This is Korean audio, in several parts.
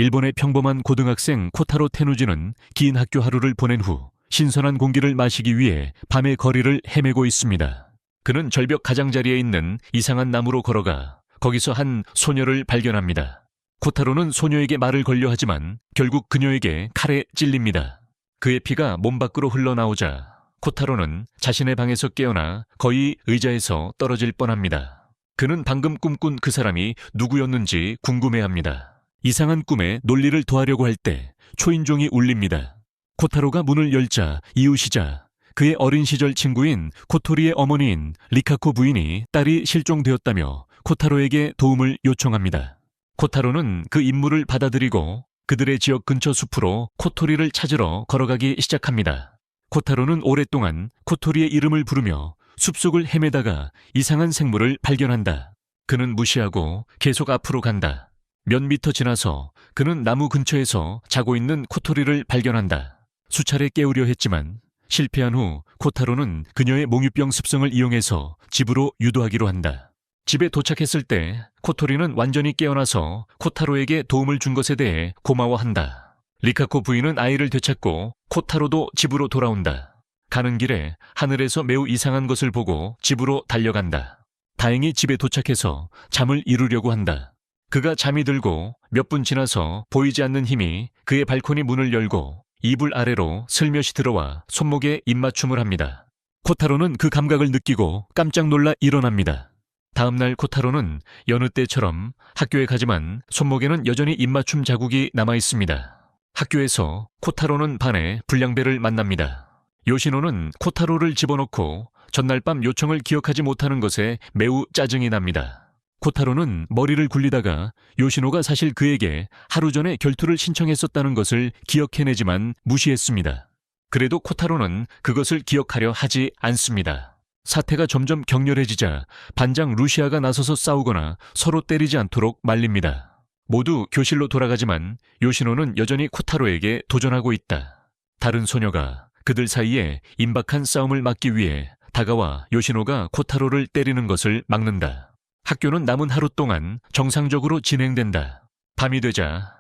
일본의 평범한 고등학생 코타로 테누지는 긴 학교 하루를 보낸 후 신선한 공기를 마시기 위해 밤의 거리를 헤매고 있습니다. 그는 절벽 가장자리에 있는 이상한 나무로 걸어가 거기서 한 소녀를 발견합니다. 코타로는 소녀에게 말을 걸려 하지만 결국 그녀에게 칼에 찔립니다. 그의 피가 몸 밖으로 흘러나오자 코타로는 자신의 방에서 깨어나 거의 의자에서 떨어질 뻔합니다. 그는 방금 꿈꾼 그 사람이 누구였는지 궁금해합니다. 이상한 꿈에 논리를 더하려고 할 때 초인종이 울립니다. 코타로가 문을 열자 이웃이자 그의 어린 시절 친구인 코토리의 어머니인 리카코 부인이 딸이 실종되었다며 코타로에게 도움을 요청합니다. 코타로는 그 임무를 받아들이고 그들의 지역 근처 숲으로 코토리를 찾으러 걸어가기 시작합니다. 코타로는 오랫동안 코토리의 이름을 부르며 숲속을 헤매다가 이상한 생물을 발견한다. 그는 무시하고 계속 앞으로 간다. 몇 미터 지나서 그는 나무 근처에서 자고 있는 코토리를 발견한다. 수차례 깨우려 했지만 실패한 후 코타로는 그녀의 몽유병 습성을 이용해서 집으로 유도하기로 한다. 집에 도착했을 때 코토리는 완전히 깨어나서 코타로에게 도움을 준 것에 대해 고마워한다. 리카코 부인은 아이를 되찾고 코타로도 집으로 돌아온다. 가는 길에 하늘에서 매우 이상한 것을 보고 집으로 달려간다. 다행히 집에 도착해서 잠을 이루려고 한다. 그가 잠이 들고 몇 분 지나서 보이지 않는 힘이 그의 발코니 문을 열고 이불 아래로 슬며시 들어와 손목에 입맞춤을 합니다. 코타로는 그 감각을 느끼고 깜짝 놀라 일어납니다. 다음날 코타로는 여느 때처럼 학교에 가지만 손목에는 여전히 입맞춤 자국이 남아 있습니다. 학교에서 코타로는 반에 불량배를 만납니다. 요시노는 코타로를 집어넣고 전날 밤 요청을 기억하지 못하는 것에 매우 짜증이 납니다. 코타로는 머리를 굴리다가 요시노가 사실 그에게 하루 전에 결투를 신청했었다는 것을 기억해내지만 무시했습니다. 그래도 코타로는 그것을 기억하려 하지 않습니다. 사태가 점점 격렬해지자 반장 루시아가 나서서 싸우거나 서로 때리지 않도록 말립니다. 모두 교실로 돌아가지만 요시노는 여전히 코타로에게 도전하고 있다. 다른 소녀가 그들 사이에 임박한 싸움을 막기 위해 다가와 요시노가 코타로를 때리는 것을 막는다. 학교는 남은 하루 동안 정상적으로 진행된다. 밤이 되자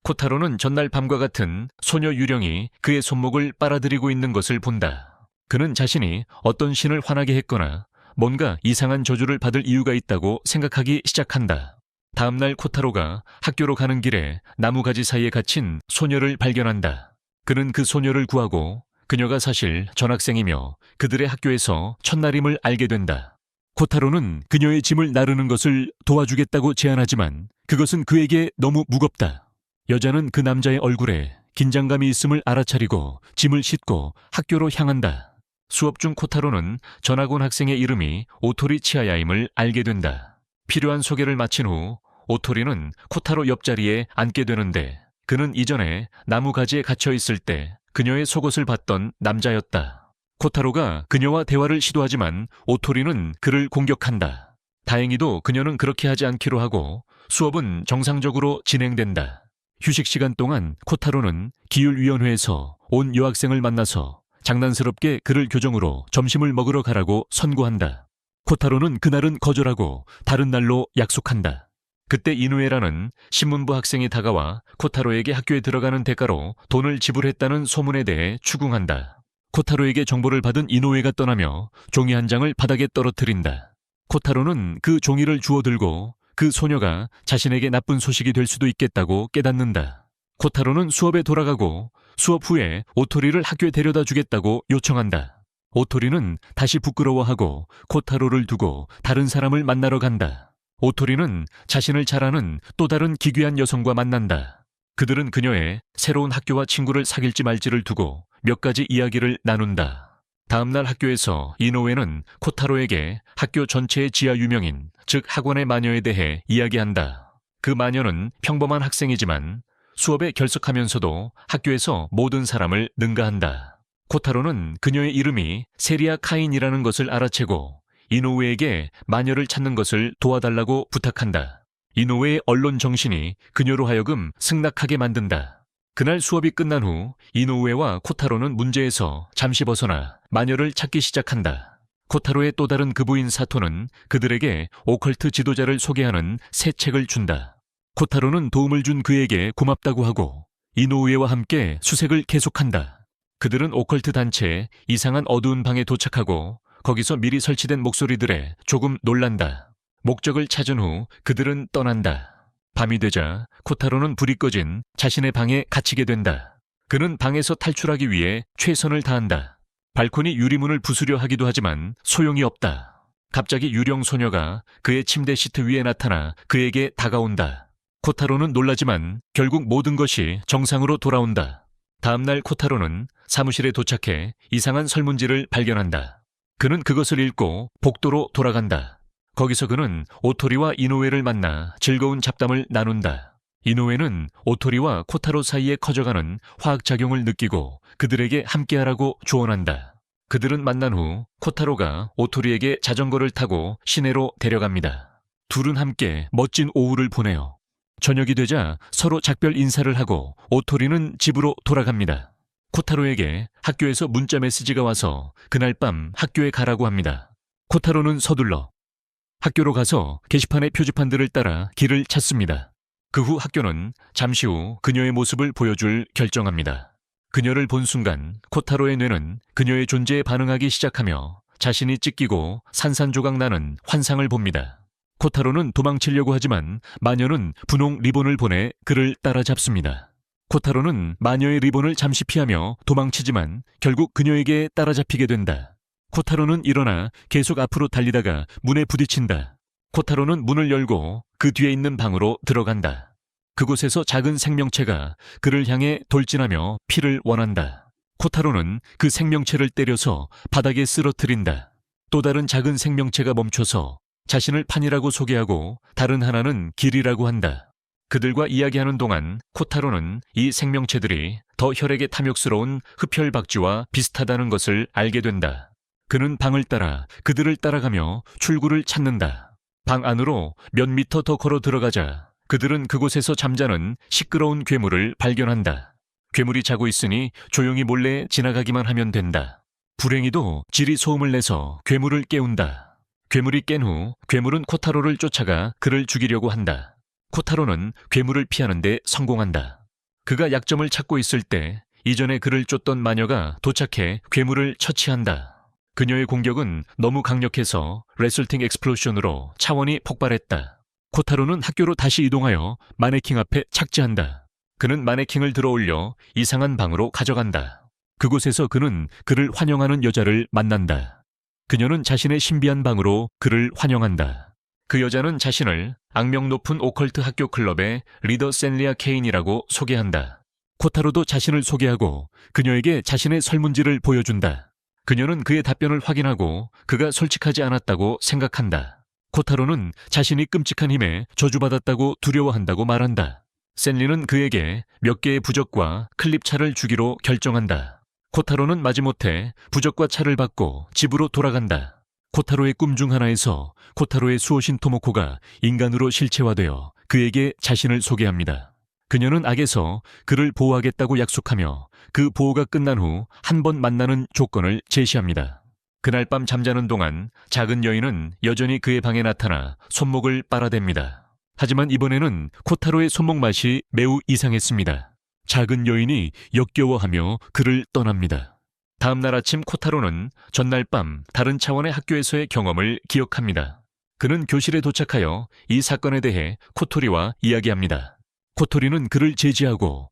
코타로는 전날 밤과 같은 소녀 유령이 그의 손목을 빨아들이고 있는 것을 본다. 그는 자신이 어떤 신을 화나게 했거나 뭔가 이상한 저주를 받을 이유가 있다고 생각하기 시작한다. 다음날 코타로가 학교로 가는 길에 나무가지 사이에 갇힌 소녀를 발견한다. 그는 그 소녀를 구하고 그녀가 사실 전학생이며 그들의 학교에서 첫날임을 알게 된다. 코타로는 그녀의 짐을 나르는 것을 도와주겠다고 제안하지만 그것은 그에게 너무 무겁다. 여자는 그 남자의 얼굴에 긴장감이 있음을 알아차리고 짐을 싣고 학교로 향한다. 수업 중 코타로는 전학 온 학생의 이름이 오토리 치아야임을 알게 된다. 필요한 소개를 마친 후 오토리는 코타로 옆자리에 앉게 되는데 그는 이전에 나무가지에 갇혀 있을 때 그녀의 속옷을 봤던 남자였다. 코타로가 그녀와 대화를 시도하지만 오토리는 그를 공격한다. 다행히도 그녀는 그렇게 하지 않기로 하고 수업은 정상적으로 진행된다. 휴식 시간 동안 코타로는 기율위원회에서 온 여학생을 만나서 장난스럽게 그를 교정으로 점심을 먹으러 가라고 선고한다. 코타로는 그날은 거절하고 다른 날로 약속한다. 그때 이누에라는 신문부 학생이 다가와 코타로에게 학교에 들어가는 대가로 돈을 지불했다는 소문에 대해 추궁한다. 코타로에게 정보를 받은 이노우에가 떠나며 종이 한 장을 바닥에 떨어뜨린다. 코타로는 그 종이를 주워들고 그 소녀가 자신에게 나쁜 소식이 될 수도 있겠다고 깨닫는다. 코타로는 수업에 돌아가고 수업 후에 오토리를 학교에 데려다 주겠다고 요청한다. 오토리는 다시 부끄러워하고 코타로를 두고 다른 사람을 만나러 간다. 오토리는 자신을 잘 아는 또 다른 기괴한 여성과 만난다. 그들은 그녀의 새로운 학교와 친구를 사귈지 말지를 두고 몇 가지 이야기를 나눈다. 다음날 학교에서 이노우에는 코타로에게 학교 전체의 지하 유명인, 즉 학원의 마녀에 대해 이야기한다. 그 마녀는 평범한 학생이지만 수업에 결석하면서도 학교에서 모든 사람을 능가한다. 코타로는 그녀의 이름이 세리아 카인이라는 것을 알아채고 이노우에게 마녀를 찾는 것을 도와달라고 부탁한다. 이노우의 언론 정신이 그녀로 하여금 승낙하게 만든다. 그날 수업이 끝난 후 이노우에와 코타로는 문제에서 잠시 벗어나 마녀를 찾기 시작한다. 코타로의 또 다른 그부인 사토는 그들에게 오컬트 지도자를 소개하는 새 책을 준다. 코타로는 도움을 준 그에게 고맙다고 하고 이노우에와 함께 수색을 계속한다. 그들은 오컬트 단체의 이상한 어두운 방에 도착하고 거기서 미리 설치된 목소리들에 조금 놀란다. 목적을 찾은 후 그들은 떠난다. 밤이 되자 코타로는 불이 꺼진 자신의 방에 갇히게 된다. 그는 방에서 탈출하기 위해 최선을 다한다. 발코니 유리문을 부수려 하기도 하지만 소용이 없다. 갑자기 유령 소녀가 그의 침대 시트 위에 나타나 그에게 다가온다. 코타로는 놀라지만 결국 모든 것이 정상으로 돌아온다. 다음날 코타로는 사무실에 도착해 이상한 설문지를 발견한다. 그는 그것을 읽고 복도로 돌아간다. 거기서 그는 오토리와 이노우에를 만나 즐거운 잡담을 나눈다. 이노우에는 오토리와 코타로 사이에 커져가는 화학작용을 느끼고 그들에게 함께하라고 조언한다. 그들은 만난 후 코타로가 오토리에게 자전거를 타고 시내로 데려갑니다. 둘은 함께 멋진 오후를 보내요. 저녁이 되자 서로 작별 인사를 하고 오토리는 집으로 돌아갑니다. 코타로에게 학교에서 문자 메시지가 와서 그날 밤 학교에 가라고 합니다. 코타로는 서둘러 학교로 가서 게시판의 표지판들을 따라 길을 찾습니다. 그 후 학교는 잠시 후 그녀의 모습을 보여줄 결정합니다. 그녀를 본 순간 코타로의 뇌는 그녀의 존재에 반응하기 시작하며 자신이 찢기고 산산조각 나는 환상을 봅니다. 코타로는 도망치려고 하지만 마녀는 분홍 리본을 보내 그를 따라잡습니다. 코타로는 마녀의 리본을 잠시 피하며 도망치지만 결국 그녀에게 따라잡히게 된다. 코타로는 일어나 계속 앞으로 달리다가 문에 부딪힌다. 코타로는 문을 열고 그 뒤에 있는 방으로 들어간다. 그곳에서 작은 생명체가 그를 향해 돌진하며 피를 원한다. 코타로는 그 생명체를 때려서 바닥에 쓰러뜨린다. 또 다른 작은 생명체가 멈춰서 자신을 판이라고 소개하고 다른 하나는 길이라고 한다. 그들과 이야기하는 동안 코타로는 이 생명체들이 더 혈액에 탐욕스러운 흡혈박쥐와 비슷하다는 것을 알게 된다. 그는 방을 따라 그들을 따라가며 출구를 찾는다. 방 안으로 몇 미터 더 걸어 들어가자 그들은 그곳에서 잠자는 시끄러운 괴물을 발견한다. 괴물이 자고 있으니 조용히 몰래 지나가기만 하면 된다. 불행히도 질이 소음을 내서 괴물을 깨운다. 괴물이 깬 후 괴물은 코타로를 쫓아가 그를 죽이려고 한다. 코타로는 괴물을 피하는 데 성공한다. 그가 약점을 찾고 있을 때 이전에 그를 쫓던 마녀가 도착해 괴물을 처치한다. 그녀의 공격은 너무 강력해서 레슬팅 엑스플로션으로 차원이 폭발했다. 코타로는 학교로 다시 이동하여 마네킹 앞에 착지한다. 그는 마네킹을 들어올려 이상한 방으로 가져간다. 그곳에서 그는 그를 환영하는 여자를 만난다. 그녀는 자신의 신비한 방으로 그를 환영한다. 그 여자는 자신을 악명 높은 오컬트 학교 클럽의 리더 샌리아 케인이라고 소개한다. 코타로도 자신을 소개하고 그녀에게 자신의 설문지를 보여준다. 그녀는 그의 답변을 확인하고 그가 솔직하지 않았다고 생각한다. 코타로는 자신이 끔찍한 힘에 저주받았다고 두려워한다고 말한다. 샌리는 그에게 몇 개의 부적과 클립차를 주기로 결정한다. 코타로는 마지못해 부적과 차를 받고 집으로 돌아간다. 코타로의 꿈 중 하나에서 코타로의 수호신 토모코가 인간으로 실체화되어 그에게 자신을 소개합니다. 그녀는 악에서 그를 보호하겠다고 약속하며 그 보호가 끝난 후 한 번 만나는 조건을 제시합니다. 그날 밤 잠자는 동안 작은 여인은 여전히 그의 방에 나타나 손목을 빨아댑니다. 하지만 이번에는 코타로의 손목 맛이 매우 이상했습니다. 작은 여인이 역겨워하며 그를 떠납니다. 다음 날 아침 코타로는 전날 밤 다른 차원의 학교에서의 경험을 기억합니다. 그는 교실에 도착하여 이 사건에 대해 코토리와 이야기합니다. 코토리는 그를 제지하고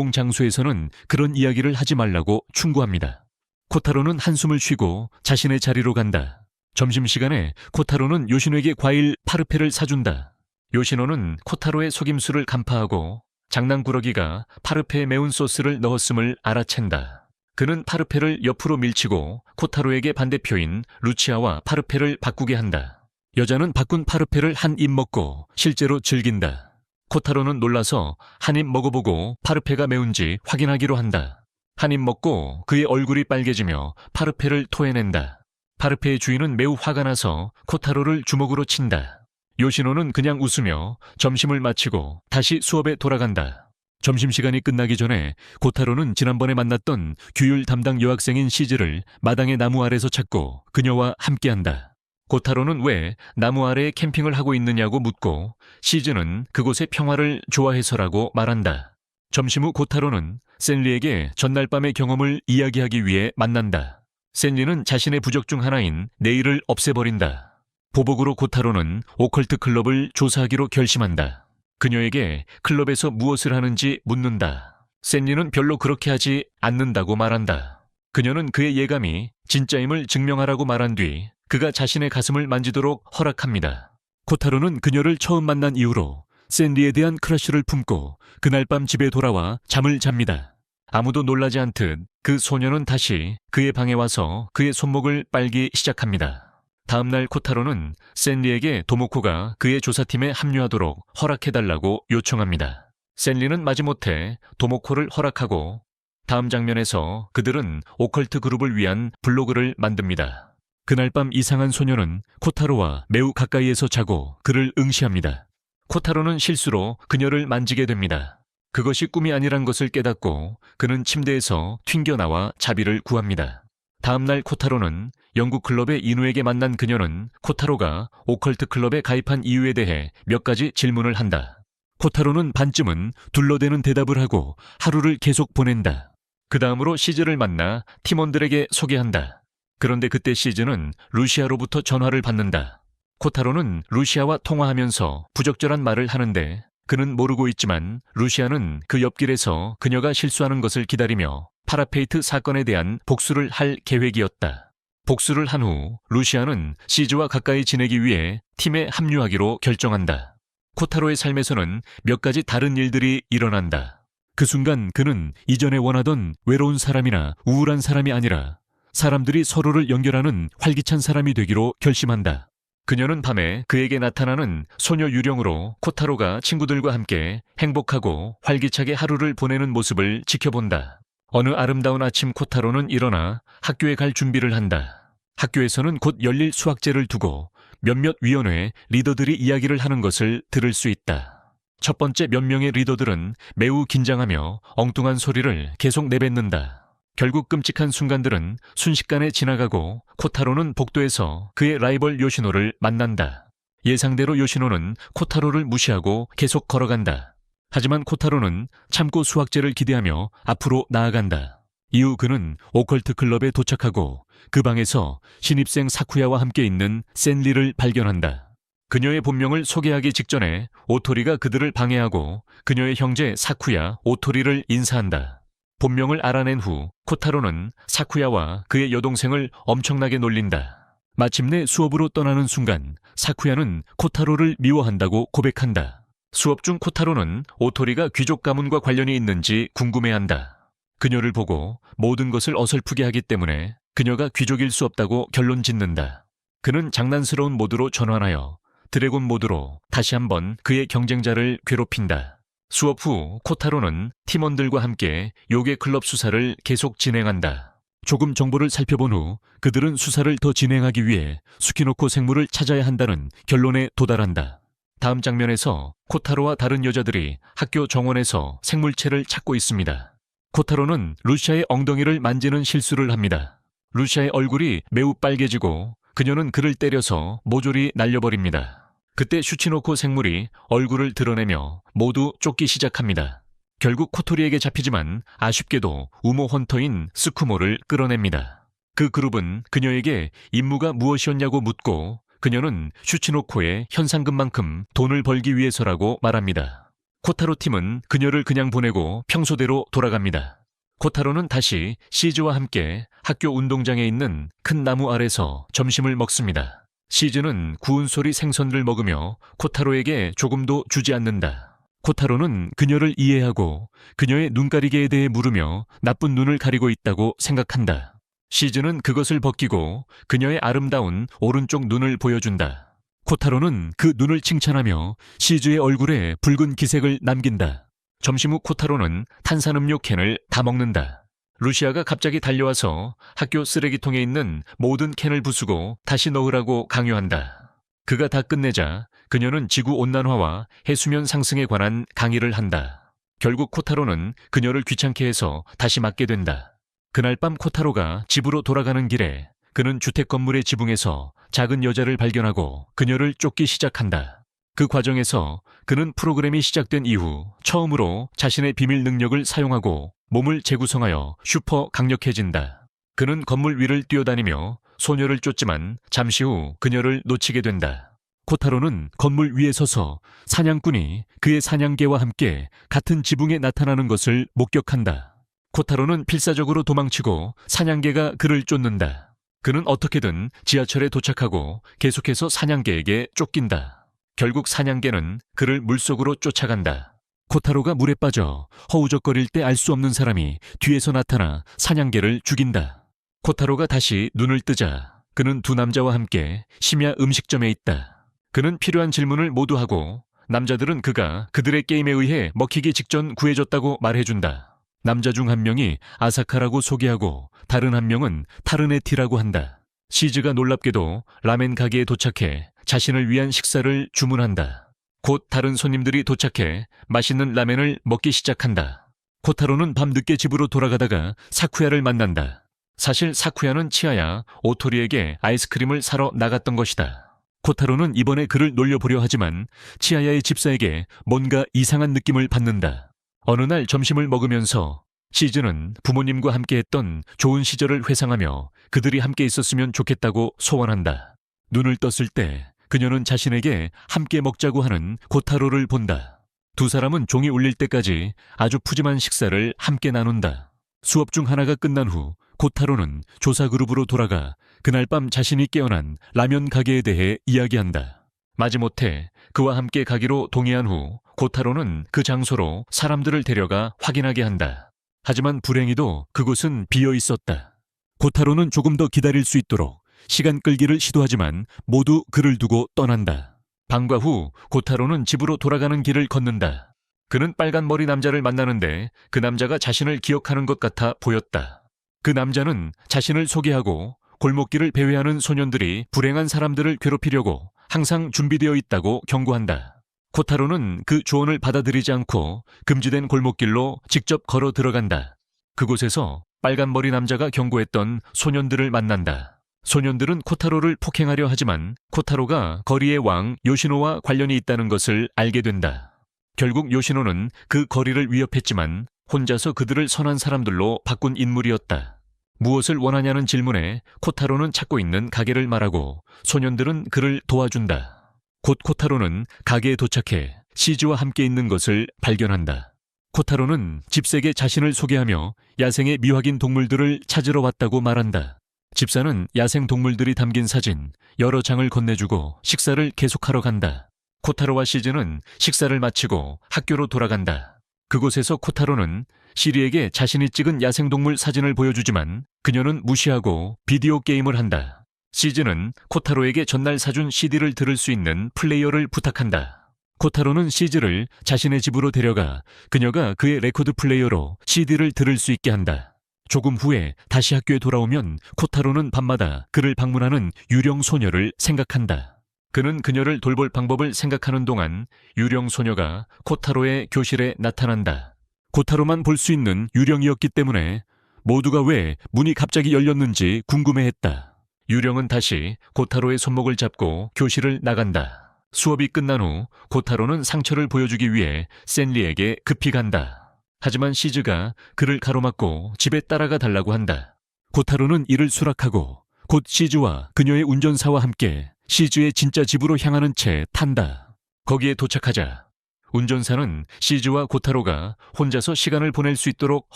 공공장소에서는 그런 이야기를 하지 말라고 충고합니다. 코타로는 한숨을 쉬고 자신의 자리로 간다. 점심시간에 코타로는 요시노에게 과일 파르페를 사준다. 요시노는 코타로의 속임수를 간파하고 장난꾸러기가 파르페에 매운 소스를 넣었음을 알아챈다. 그는 파르페를 옆으로 밀치고 코타로에게 반대표인 루치아와 파르페를 바꾸게 한다. 여자는 바꾼 파르페를 한 입 먹고 실제로 즐긴다. 코타로는 놀라서 한 입 먹어보고 파르페가 매운지 확인하기로 한다. 한 입 먹고 그의 얼굴이 빨개지며 파르페를 토해낸다. 파르페의 주인은 매우 화가 나서 코타로를 주먹으로 친다. 요시노는 그냥 웃으며 점심을 마치고 다시 수업에 돌아간다. 점심시간이 끝나기 전에 코타로는 지난번에 만났던 규율 담당 여학생인 시즈를 마당의 나무 아래서 찾고 그녀와 함께한다. 코타로는 왜 나무 아래에 캠핑을 하고 있느냐고 묻고 시즈는 그곳의 평화를 좋아해서라고 말한다. 점심 후 코타로는 샌리에게 전날 밤의 경험을 이야기하기 위해 만난다. 샌리는 자신의 부적 중 하나인 내일을 없애버린다. 보복으로 코타로는 오컬트 클럽을 조사하기로 결심한다. 그녀에게 클럽에서 무엇을 하는지 묻는다. 샌리는 별로 그렇게 하지 않는다고 말한다. 그녀는 그의 예감이 진짜임을 증명하라고 말한 뒤 그가 자신의 가슴을 만지도록 허락합니다. 코타로는 그녀를 처음 만난 이후로 샌리에 대한 크러쉬를 품고 그날 밤 집에 돌아와 잠을 잡니다. 아무도 놀라지 않듯 그 소녀는 다시 그의 방에 와서 그의 손목을 빨기 시작합니다. 다음날 코타로는 샌리에게 도모코가 그의 조사팀에 합류하도록 허락해달라고 요청합니다. 샌리는 마지못해 도모코를 허락하고 다음 장면에서 그들은 오컬트 그룹을 위한 블로그를 만듭니다. 그날 밤 이상한 소녀는 코타로와 매우 가까이에서 자고 그를 응시합니다. 코타로는 실수로 그녀를 만지게 됩니다. 그것이 꿈이 아니란 것을 깨닫고 그는 침대에서 튕겨나와 자비를 구합니다. 다음날 코타로는 영국 클럽의 인우에게 만난 그녀는 코타로가 오컬트 클럽에 가입한 이유에 대해 몇 가지 질문을 한다. 코타로는 반쯤은 둘러대는 대답을 하고 하루를 계속 보낸다. 그 다음으로 시즈를 만나 팀원들에게 소개한다. 그런데 그때 시즈는 루시아로부터 전화를 받는다. 코타로는 루시아와 통화하면서 부적절한 말을 하는데 그는 모르고 있지만 루시아는 그 옆길에서 그녀가 실수하는 것을 기다리며 파라페이트 사건에 대한 복수를 할 계획이었다. 복수를 한 후 루시아는 시즈와 가까이 지내기 위해 팀에 합류하기로 결정한다. 코타로의 삶에서는 몇 가지 다른 일들이 일어난다. 그 순간 그는 이전에 원하던 외로운 사람이나 우울한 사람이 아니라 사람들이 서로를 연결하는 활기찬 사람이 되기로 결심한다. 그녀는 밤에 그에게 나타나는 소녀 유령으로 코타로가 친구들과 함께 행복하고 활기차게 하루를 보내는 모습을 지켜본다. 어느 아름다운 아침 코타로는 일어나 학교에 갈 준비를 한다. 학교에서는 곧 열릴 수학제를 두고 몇몇 위원회 리더들이 이야기를 하는 것을 들을 수 있다. 첫 번째 몇 명의 리더들은 매우 긴장하며 엉뚱한 소리를 계속 내뱉는다. 결국 끔찍한 순간들은 순식간에 지나가고 코타로는 복도에서 그의 라이벌 요시노를 만난다. 예상대로 요시노는 코타로를 무시하고 계속 걸어간다. 하지만 코타로는 참고 수학제를 기대하며 앞으로 나아간다. 이후 그는 오컬트 클럽에 도착하고 그 방에서 신입생 사쿠야와 함께 있는 샌리를 발견한다. 그녀의 본명을 소개하기 직전에 오토리가 그들을 방해하고 그녀의 형제 사쿠야 오토리를 인사한다. 본명을 알아낸 후 코타로는 사쿠야와 그의 여동생을 엄청나게 놀린다. 마침내 수업으로 떠나는 순간 사쿠야는 코타로를 미워한다고 고백한다. 수업 중 코타로는 오토리가 귀족 가문과 관련이 있는지 궁금해한다. 그녀를 보고 모든 것을 어설프게 하기 때문에 그녀가 귀족일 수 없다고 결론 짓는다. 그는 장난스러운 모드로 전환하여 드래곤 모드로 다시 한번 그의 경쟁자를 괴롭힌다. 수업 후 코타로는 팀원들과 함께 요괴 클럽 수사를 계속 진행한다. 조금 정보를 살펴본 후 그들은 수사를 더 진행하기 위해 수키노코 생물을 찾아야 한다는 결론에 도달한다. 다음 장면에서 코타로와 다른 여자들이 학교 정원에서 생물체를 찾고 있습니다. 코타로는 루시아의 엉덩이를 만지는 실수를 합니다. 루시아의 얼굴이 매우 빨개지고 그녀는 그를 때려서 모조리 날려버립니다. 그때 슈치노코 생물이 얼굴을 드러내며 모두 쫓기 시작합니다. 결국 코토리에게 잡히지만 아쉽게도 우모 헌터인 스쿠모를 끌어냅니다. 그 그룹은 그녀에게 임무가 무엇이었냐고 묻고 그녀는 슈치노코의 현상금만큼 돈을 벌기 위해서라고 말합니다. 코타로 팀은 그녀를 그냥 보내고 평소대로 돌아갑니다. 코타로는 다시 시즈와 함께 학교 운동장에 있는 큰 나무 아래서 점심을 먹습니다. 시즈는 구운 소리 생선을 먹으며 코타로에게 조금도 주지 않는다. 코타로는 그녀를 이해하고 그녀의 눈가리개에 대해 물으며 나쁜 눈을 가리고 있다고 생각한다. 시즈는 그것을 벗기고 그녀의 아름다운 오른쪽 눈을 보여준다. 코타로는 그 눈을 칭찬하며 시즈의 얼굴에 붉은 기색을 남긴다. 점심 후 코타로는 탄산음료 캔을 다 먹는다. 루시아가 갑자기 달려와서 학교 쓰레기통에 있는 모든 캔을 부수고 다시 넣으라고 강요한다. 그가 다 끝내자 그녀는 지구온난화와 해수면 상승에 관한 강의를 한다. 결국 코타로는 그녀를 귀찮게 해서 다시 맞게 된다. 그날 밤 코타로가 집으로 돌아가는 길에 그는 주택 건물의 지붕에서 작은 여자를 발견하고 그녀를 쫓기 시작한다. 그 과정에서 그는 프로그램이 시작된 이후 처음으로 자신의 비밀 능력을 사용하고 몸을 재구성하여 슈퍼 강력해진다. 그는 건물 위를 뛰어다니며 소녀를 쫓지만 잠시 후 그녀를 놓치게 된다. 코타로는 건물 위에 서서 사냥꾼이 그의 사냥개와 함께 같은 지붕에 나타나는 것을 목격한다. 코타로는 필사적으로 도망치고 사냥개가 그를 쫓는다. 그는 어떻게든 지하철에 도착하고 계속해서 사냥개에게 쫓긴다. 결국 사냥개는 그를 물속으로 쫓아간다. 코타로가 물에 빠져 허우적거릴 때 알 수 없는 사람이 뒤에서 나타나 사냥개를 죽인다. 코타로가 다시 눈을 뜨자 그는 두 남자와 함께 심야 음식점에 있다. 그는 필요한 질문을 모두 하고 남자들은 그가 그들의 게임에 의해 먹히기 직전 구해줬다고 말해준다. 남자 중 한 명이 아사카라고 소개하고 다른 한 명은 타르네티라고 한다. 시즈가 놀랍게도 라멘 가게에 도착해 자신을 위한 식사를 주문한다. 곧 다른 손님들이 도착해 맛있는 라멘을 먹기 시작한다. 코타로는 밤늦게 집으로 돌아가다가 사쿠야를 만난다. 사실 사쿠야는 치아야 오토리에게 아이스크림을 사러 나갔던 것이다. 코타로는 이번에 그를 놀려보려 하지만 치아야의 집사에게 뭔가 이상한 느낌을 받는다. 어느 날 점심을 먹으면서 시즈는 부모님과 함께했던 좋은 시절을 회상하며 그들이 함께 있었으면 좋겠다고 소원한다. 눈을 떴을 때 그녀는 자신에게 함께 먹자고 하는 코타로를 본다. 두 사람은 종이 울릴 때까지 아주 푸짐한 식사를 함께 나눈다. 수업 중 하나가 끝난 후 코타로는 조사 그룹으로 돌아가 그날 밤 자신이 깨어난 라면 가게에 대해 이야기한다. 마지못해 그와 함께 가기로 동의한 후 코타로는 그 장소로 사람들을 데려가 확인하게 한다. 하지만 불행히도 그곳은 비어 있었다. 코타로는 조금 더 기다릴 수 있도록 시간 끌기를 시도하지만 모두 그를 두고 떠난다. 방과 후 코타로는 집으로 돌아가는 길을 걷는다. 그는 빨간 머리 남자를 만나는데 그 남자가 자신을 기억하는 것 같아 보였다. 그 남자는 자신을 소개하고 골목길을 배회하는 소년들이 불행한 사람들을 괴롭히려고 항상 준비되어 있다고 경고한다. 코타로는 그 조언을 받아들이지 않고 금지된 골목길로 직접 걸어 들어간다. 그곳에서 빨간 머리 남자가 경고했던 소년들을 만난다. 소년들은 코타로를 폭행하려 하지만 코타로가 거리의 왕 요시노와 관련이 있다는 것을 알게 된다. 결국 요시노는 그 거리를 위협했지만 혼자서 그들을 선한 사람들로 바꾼 인물이었다. 무엇을 원하냐는 질문에 코타로는 찾고 있는 가게를 말하고 소년들은 그를 도와준다. 곧 코타로는 가게에 도착해 시즈와 함께 있는 것을 발견한다. 코타로는 집세에게 자신을 소개하며 야생의 미확인 동물들을 찾으러 왔다고 말한다. 집사는 야생 동물들이 담긴 사진 여러 장을 건네주고 식사를 계속하러 간다. 코타로와 시즈는 식사를 마치고 학교로 돌아간다. 그곳에서 코타로는 시리에게 자신이 찍은 야생동물 사진을 보여주지만 그녀는 무시하고 비디오 게임을 한다. 시즈는 코타로에게 전날 사준 CD를 들을 수 있는 플레이어를 부탁한다. 코타로는 시즈를 자신의 집으로 데려가 그녀가 그의 레코드 플레이어로 CD를 들을 수 있게 한다. 조금 후에 다시 학교에 돌아오면 코타로는 밤마다 그를 방문하는 유령 소녀를 생각한다. 그는 그녀를 돌볼 방법을 생각하는 동안 유령 소녀가 코타로의 교실에 나타난다. 코타로만 볼 수 있는 유령이었기 때문에 모두가 왜 문이 갑자기 열렸는지 궁금해했다. 유령은 다시 코타로의 손목을 잡고 교실을 나간다. 수업이 끝난 후 코타로는 상처를 보여주기 위해 샌리에게 급히 간다. 하지만 시즈가 그를 가로막고 집에 따라가 달라고 한다. 코타로는 이를 수락하고 곧 시즈와 그녀의 운전사와 함께 시즈의 진짜 집으로 향하는 채 탄다. 거기에 도착하자 운전사는 시즈와 코타로가 혼자서 시간을 보낼 수 있도록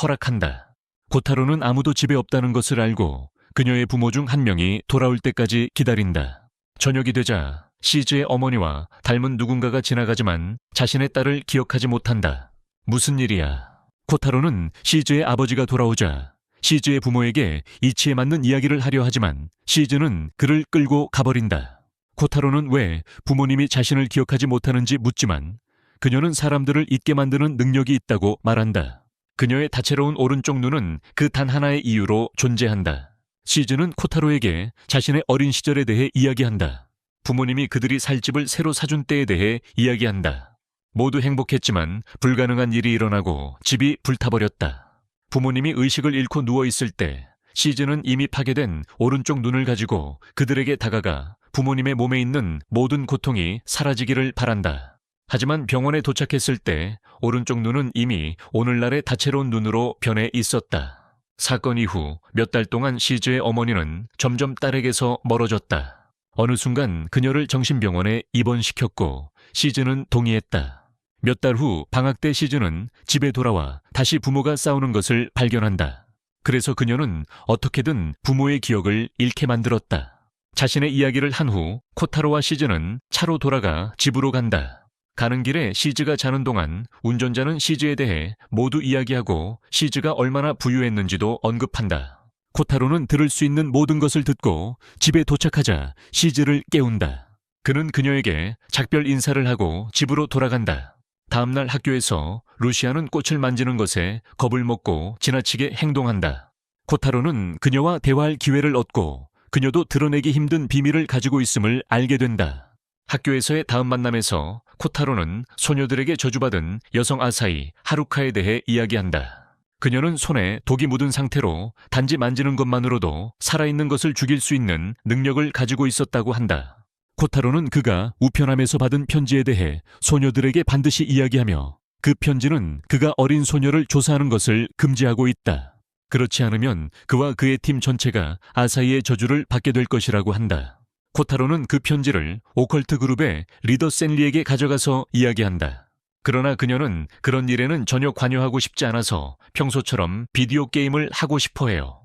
허락한다. 코타로는 아무도 집에 없다는 것을 알고 그녀의 부모 중 한 명이 돌아올 때까지 기다린다. 저녁이 되자 시즈의 어머니와 닮은 누군가가 지나가지만 자신의 딸을 기억하지 못한다. 무슨 일이야? 코타로는 시즈의 아버지가 돌아오자 시즈의 부모에게 이치에 맞는 이야기를 하려 하지만 시즈는 그를 끌고 가버린다. 코타로는 왜 부모님이 자신을 기억하지 못하는지 묻지만 그녀는 사람들을 잊게 만드는 능력이 있다고 말한다. 그녀의 다채로운 오른쪽 눈은 그 단 하나의 이유로 존재한다. 시즈는 코타로에게 자신의 어린 시절에 대해 이야기한다. 부모님이 그들이 살 집을 새로 사준 때에 대해 이야기한다. 모두 행복했지만 불가능한 일이 일어나고 집이 불타버렸다. 부모님이 의식을 잃고 누워있을 때 시즈는 이미 파괴된 오른쪽 눈을 가지고 그들에게 다가가 부모님의 몸에 있는 모든 고통이 사라지기를 바란다. 하지만 병원에 도착했을 때 오른쪽 눈은 이미 오늘날의 다채로운 눈으로 변해 있었다. 사건 이후 몇 달 동안 시즈의 어머니는 점점 딸에게서 멀어졌다. 어느 순간 그녀를 정신병원에 입원시켰고 시즈는 동의했다. 몇 달 후 방학 때 시즈는 집에 돌아와 다시 부모가 싸우는 것을 발견한다. 그래서 그녀는 어떻게든 부모의 기억을 잃게 만들었다. 자신의 이야기를 한 후 코타로와 시즈는 차로 돌아가 집으로 간다. 가는 길에 시즈가 자는 동안 운전자는 시즈에 대해 모두 이야기하고 시즈가 얼마나 부유했는지도 언급한다. 코타로는 들을 수 있는 모든 것을 듣고 집에 도착하자 시즈를 깨운다. 그는 그녀에게 작별 인사를 하고 집으로 돌아간다. 다음날 학교에서 루시아는 꽃을 만지는 것에 겁을 먹고 지나치게 행동한다. 코타로는 그녀와 대화할 기회를 얻고 그녀도 드러내기 힘든 비밀을 가지고 있음을 알게 된다. 학교에서의 다음 만남에서 코타로는 소녀들에게 저주받은 여성 아사히 하루카에 대해 이야기한다. 그녀는 손에 독이 묻은 상태로 단지 만지는 것만으로도 살아있는 것을 죽일 수 있는 능력을 가지고 있었다고 한다. 코타로는 그가 우편함에서 받은 편지에 대해 소녀들에게 반드시 이야기하며 그 편지는 그가 어린 소녀를 조사하는 것을 금지하고 있다. 그렇지 않으면 그와 그의 팀 전체가 아사히의 저주를 받게 될 것이라고 한다. 코타로는 그 편지를 오컬트 그룹의 리더 샌리에게 가져가서 이야기한다. 그러나 그녀는 그런 일에는 전혀 관여하고 싶지 않아서 평소처럼 비디오 게임을 하고 싶어해요.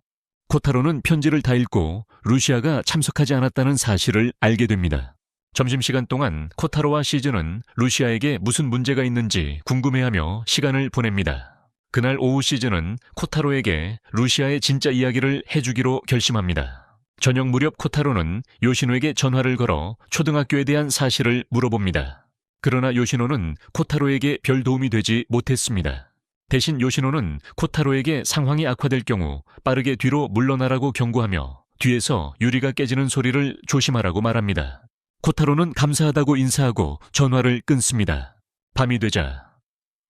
코타로는 편지를 다 읽고 루시아가 참석하지 않았다는 사실을 알게 됩니다. 점심시간 동안 코타로와 시즈는 루시아에게 무슨 문제가 있는지 궁금해하며 시간을 보냅니다. 그날 오후 시즈는 코타로에게 루시아의 진짜 이야기를 해주기로 결심합니다. 저녁 무렵 코타로는 요시노에게 전화를 걸어 초등학교에 대한 사실을 물어봅니다. 그러나 요시노는 코타로에게 별 도움이 되지 못했습니다. 대신 요시노는 코타로에게 상황이 악화될 경우 빠르게 뒤로 물러나라고 경고하며 뒤에서 유리가 깨지는 소리를 조심하라고 말합니다. 코타로는 감사하다고 인사하고 전화를 끊습니다. 밤이 되자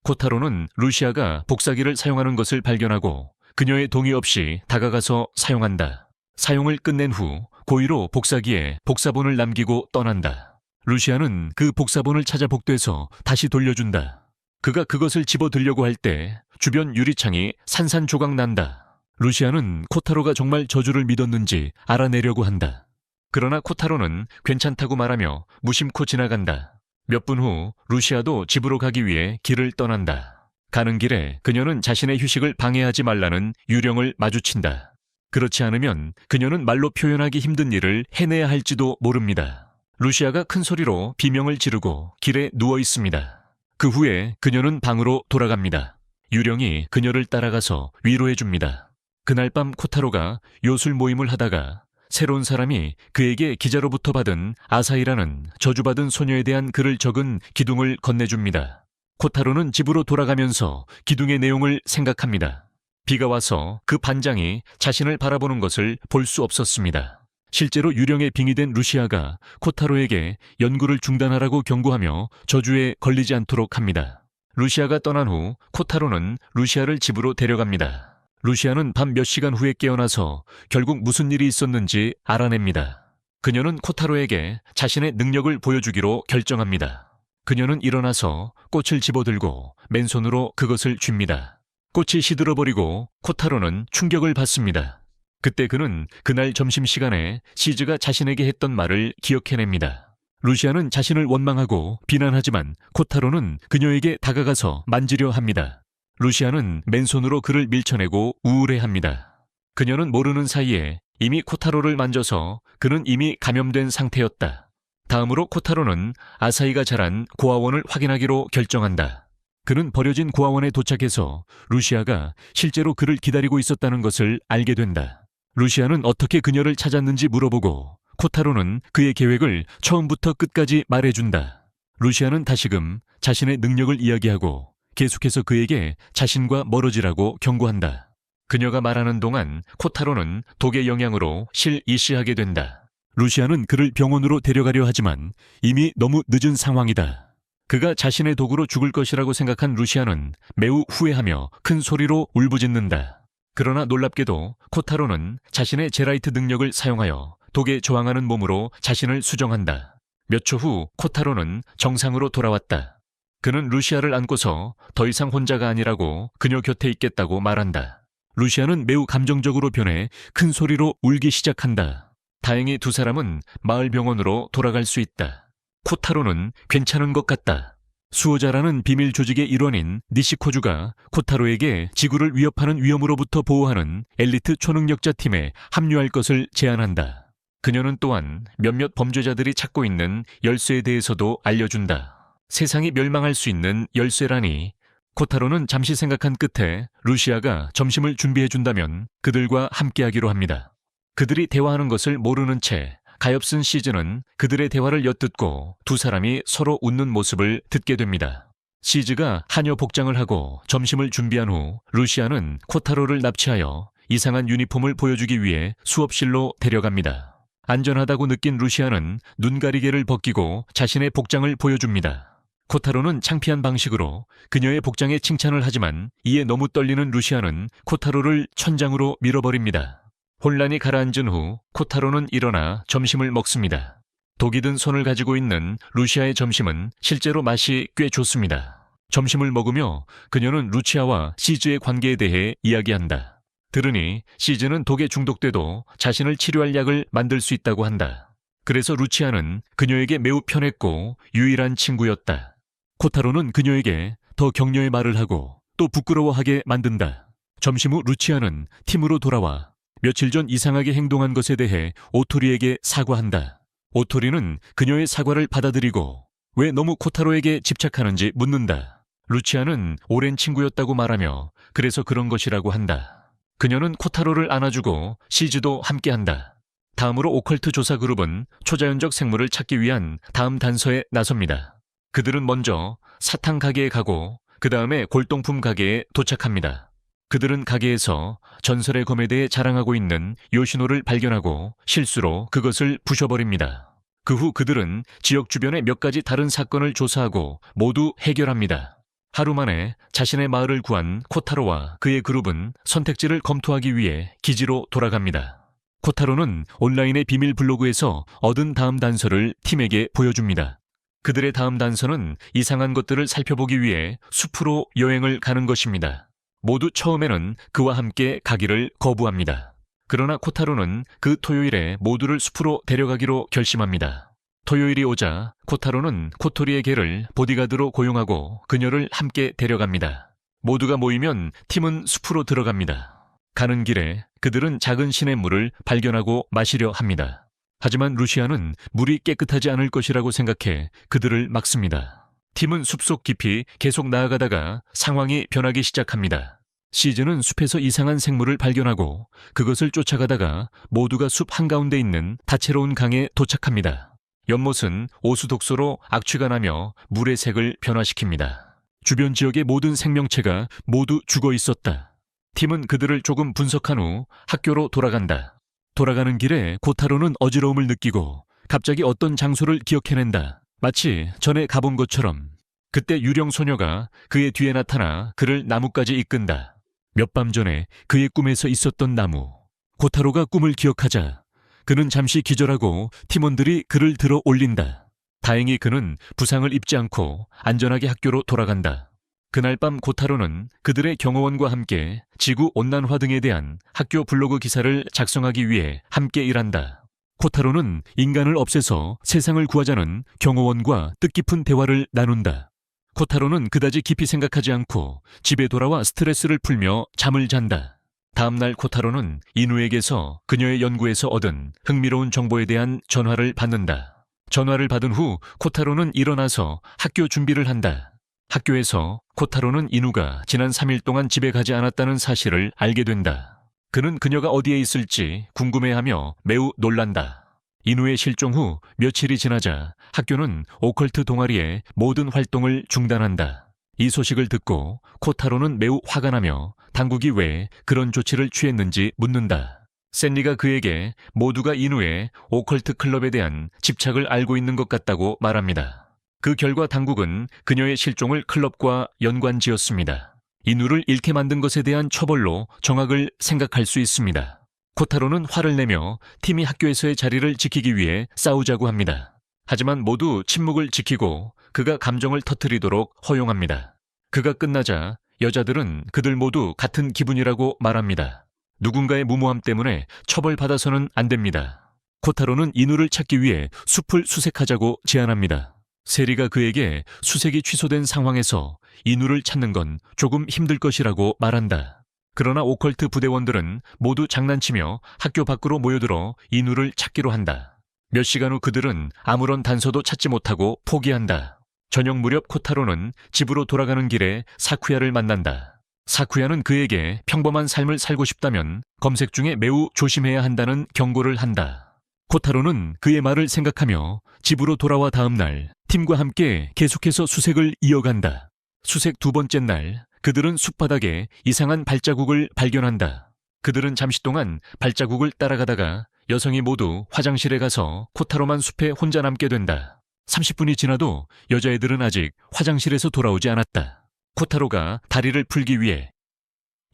코타로는 루시아가 복사기를 사용하는 것을 발견하고 그녀의 동의 없이 다가가서 사용한다. 사용을 끝낸 후 고의로 복사기에 복사본을 남기고 떠난다. 루시아는 그 복사본을 찾아 복도에서 다시 돌려준다. 그가 그것을 집어들려고 할 때 주변 유리창이 산산조각 난다. 루시아는 코타로가 정말 저주를 믿었는지 알아내려고 한다. 그러나 코타로는 괜찮다고 말하며 무심코 지나간다. 몇 분 후 루시아도 집으로 가기 위해 길을 떠난다. 가는 길에 그녀는 자신의 휴식을 방해하지 말라는 유령을 마주친다. 그렇지 않으면 그녀는 말로 표현하기 힘든 일을 해내야 할지도 모릅니다. 루시아가 큰 소리로 비명을 지르고 길에 누워 있습니다. 그 후에 그녀는 방으로 돌아갑니다. 유령이 그녀를 따라가서 위로해줍니다. 그날 밤 코타로가 요술 모임을 하다가 새로운 사람이 그에게 기자로부터 받은 아사히라는 저주받은 소녀에 대한 글을 적은 기둥을 건네줍니다. 코타로는 집으로 돌아가면서 기둥의 내용을 생각합니다. 비가 와서 그 반장이 자신을 바라보는 것을 볼 수 없었습니다. 실제로 유령에 빙의된 루시아가 코타로에게 연구를 중단하라고 경고하며 저주에 걸리지 않도록 합니다. 루시아가 떠난 후 코타로는 루시아를 집으로 데려갑니다. 루시아는 밤 몇 시간 후에 깨어나서 결국 무슨 일이 있었는지 알아냅니다. 그녀는 코타로에게 자신의 능력을 보여주기로 결정합니다. 그녀는 일어나서 꽃을 집어들고 맨손으로 그것을 쥡니다. 꽃이 시들어버리고 코타로는 충격을 받습니다. 그때 그는 그날 점심시간에 시즈가 자신에게 했던 말을 기억해냅니다. 루시아는 자신을 원망하고 비난하지만 코타로는 그녀에게 다가가서 만지려 합니다. 루시아는 맨손으로 그를 밀쳐내고 우울해합니다. 그녀는 모르는 사이에 이미 코타로를 만져서 그는 이미 감염된 상태였다. 다음으로 코타로는 아사히가 자란 고아원을 확인하기로 결정한다. 그는 버려진 고아원에 도착해서 루시아가 실제로 그를 기다리고 있었다는 것을 알게 된다. 루시아는 어떻게 그녀를 찾았는지 물어보고 코타로는 그의 계획을 처음부터 끝까지 말해준다. 루시아는 다시금 자신의 능력을 이야기하고 계속해서 그에게 자신과 멀어지라고 경고한다. 그녀가 말하는 동안 코타로는 독의 영향으로 실이시하게 된다. 루시아는 그를 병원으로 데려가려 하지만 이미 너무 늦은 상황이다. 그가 자신의 독으로 죽을 것이라고 생각한 루시아는 매우 후회하며 큰 소리로 울부짖는다. 그러나 놀랍게도 코타로는 자신의 제라이트 능력을 사용하여 독에 저항하는 몸으로 자신을 수정한다. 몇 초 후 코타로는 정상으로 돌아왔다. 그는 루시아를 안고서 더 이상 혼자가 아니라고 그녀 곁에 있겠다고 말한다. 루시아는 매우 감정적으로 변해 큰 소리로 울기 시작한다. 다행히 두 사람은 마을 병원으로 돌아갈 수 있다. 코타로는 괜찮은 것 같다. 수호자라는 비밀 조직의 일원인 니시코주가 코타로에게 지구를 위협하는 위험으로부터 보호하는 엘리트 초능력자 팀에 합류할 것을 제안한다. 그녀는 또한 몇몇 범죄자들이 찾고 있는 열쇠에 대해서도 알려준다. 세상이 멸망할 수 있는 열쇠라니. 코타로는 잠시 생각한 끝에 루시아가 점심을 준비해준다면 그들과 함께하기로 합니다. 그들이 대화하는 것을 모르는 채 가엾은 시즈는 그들의 대화를 엿듣고 두 사람이 서로 웃는 모습을 듣게 됩니다. 시즈가 하녀 복장을 하고 점심을 준비한 후 루시아는 코타로를 납치하여 이상한 유니폼을 보여주기 위해 수업실로 데려갑니다. 안전하다고 느낀 루시아는 눈가리개를 벗기고 자신의 복장을 보여줍니다. 코타로는 창피한 방식으로 그녀의 복장에 칭찬을 하지만 이에 너무 떨리는 루시아는 코타로를 천장으로 밀어버립니다. 혼란이 가라앉은 후 코타로는 일어나 점심을 먹습니다. 독이 든 손을 가지고 있는 루시아의 점심은 실제로 맛이 꽤 좋습니다. 점심을 먹으며 그녀는 루치아와 시즈의 관계에 대해 이야기한다. 들으니 시즈는 독에 중독돼도 자신을 치료할 약을 만들 수 있다고 한다. 그래서 루치아는 그녀에게 매우 편했고 유일한 친구였다. 코타로는 그녀에게 더 격려의 말을 하고 또 부끄러워하게 만든다. 점심 후 루치아는 팀으로 돌아와 며칠 전 이상하게 행동한 것에 대해 오토리에게 사과한다. 오토리는 그녀의 사과를 받아들이고 왜 너무 코타로에게 집착하는지 묻는다. 루치아는 오랜 친구였다고 말하며 그래서 그런 것이라고 한다. 그녀는 코타로를 안아주고 시즈도 함께한다. 다음으로 오컬트 조사 그룹은 초자연적 생물을 찾기 위한 다음 단서에 나섭니다. 그들은 먼저 사탕 가게에 가고 그 다음에 골동품 가게에 도착합니다. 그들은 가게에서 전설의 검에 대해 자랑하고 있는 요시노를 발견하고 실수로 그것을 부셔버립니다. 그 후 그들은 지역 주변의 몇 가지 다른 사건을 조사하고 모두 해결합니다. 하루 만에 자신의 마을을 구한 코타로와 그의 그룹은 선택지를 검토하기 위해 기지로 돌아갑니다. 코타로는 온라인의 비밀 블로그에서 얻은 다음 단서를 팀에게 보여줍니다. 그들의 다음 단서는 이상한 것들을 살펴보기 위해 숲으로 여행을 가는 것입니다. 모두 처음에는 그와 함께 가기를 거부합니다. 그러나 코타로는 그 토요일에 모두를 숲으로 데려가기로 결심합니다. 토요일이 오자 코타로는 코토리의 개를 보디가드로 고용하고 그녀를 함께 데려갑니다. 모두가 모이면 팀은 숲으로 들어갑니다. 가는 길에 그들은 작은 시냇물을 발견하고 마시려 합니다. 하지만 루시아는 물이 깨끗하지 않을 것이라고 생각해 그들을 막습니다. 팀은 숲속 깊이 계속 나아가다가 상황이 변하기 시작합니다. 시즈는 숲에서 이상한 생물을 발견하고 그것을 쫓아가다가 모두가 숲 한가운데 있는 다채로운 강에 도착합니다. 연못은 오수독소로 악취가 나며 물의 색을 변화시킵니다. 주변 지역의 모든 생명체가 모두 죽어 있었다. 팀은 그들을 조금 분석한 후 학교로 돌아간다. 돌아가는 길에 코타로는 어지러움을 느끼고 갑자기 어떤 장소를 기억해낸다. 마치 전에 가본 것처럼. 그때 유령 소녀가 그의 뒤에 나타나 그를 나무까지 이끈다. 몇 밤 전에 그의 꿈에서 있었던 나무. 코타로가 꿈을 기억하자 그는 잠시 기절하고 팀원들이 그를 들어 올린다. 다행히 그는 부상을 입지 않고 안전하게 학교로 돌아간다. 그날 밤 코타로는 그들의 경호원과 함께 지구 온난화 등에 대한 학교 블로그 기사를 작성하기 위해 함께 일한다. 코타로는 인간을 없애서 세상을 구하자는 경호원과 뜻깊은 대화를 나눈다. 코타로는 그다지 깊이 생각하지 않고 집에 돌아와 스트레스를 풀며 잠을 잔다. 다음날 코타로는 이누에게서 그녀의 연구에서 얻은 흥미로운 정보에 대한 전화를 받는다. 전화를 받은 후 코타로는 일어나서 학교 준비를 한다. 학교에서 코타로는 이누가 지난 3일 동안 집에 가지 않았다는 사실을 알게 된다. 그는 그녀가 어디에 있을지 궁금해하며 매우 놀란다. 이누의 실종 후 며칠이 지나자 학교는 오컬트 동아리의 모든 활동을 중단한다. 이 소식을 듣고 코타로는 매우 화가 나며 당국이 왜 그런 조치를 취했는지 묻는다. 샌리가 그에게 모두가 이누의 오컬트 클럽에 대한 집착을 알고 있는 것 같다고 말합니다. 그 결과 당국은 그녀의 실종을 클럽과 연관지었습니다. 이누를 잃게 만든 것에 대한 처벌로 정확을 생각할 수 있습니다. 코타로는 화를 내며 팀이 학교에서의 자리를 지키기 위해 싸우자고 합니다. 하지만 모두 침묵을 지키고 그가 감정을 터뜨리도록 허용합니다. 그가 끝나자 여자들은 그들 모두 같은 기분이라고 말합니다. 누군가의 무모함 때문에 처벌받아서는 안 됩니다. 코타로는 이누를 찾기 위해 숲을 수색하자고 제안합니다. 세리가 그에게 수색이 취소된 상황에서 이누를 찾는 건 조금 힘들 것이라고 말한다. 그러나 오컬트 부대원들은 모두 장난치며 학교 밖으로 모여들어 이누를 찾기로 한다. 몇 시간 후 그들은 아무런 단서도 찾지 못하고 포기한다. 저녁 무렵 코타로는 집으로 돌아가는 길에 사쿠야를 만난다. 사쿠야는 그에게 평범한 삶을 살고 싶다면 검색 중에 매우 조심해야 한다는 경고를 한다. 코타로는 그의 말을 생각하며 집으로 돌아와 다음 날 팀과 함께 계속해서 수색을 이어간다. 수색 두 번째 날 그들은 숲바닥에 이상한 발자국을 발견한다. 그들은 잠시 동안 발자국을 따라가다가 여성이 모두 화장실에 가서 코타로만 숲에 혼자 남게 된다. 30분이 지나도 여자애들은 아직 화장실에서 돌아오지 않았다. 코타로가 다리를 풀기 위해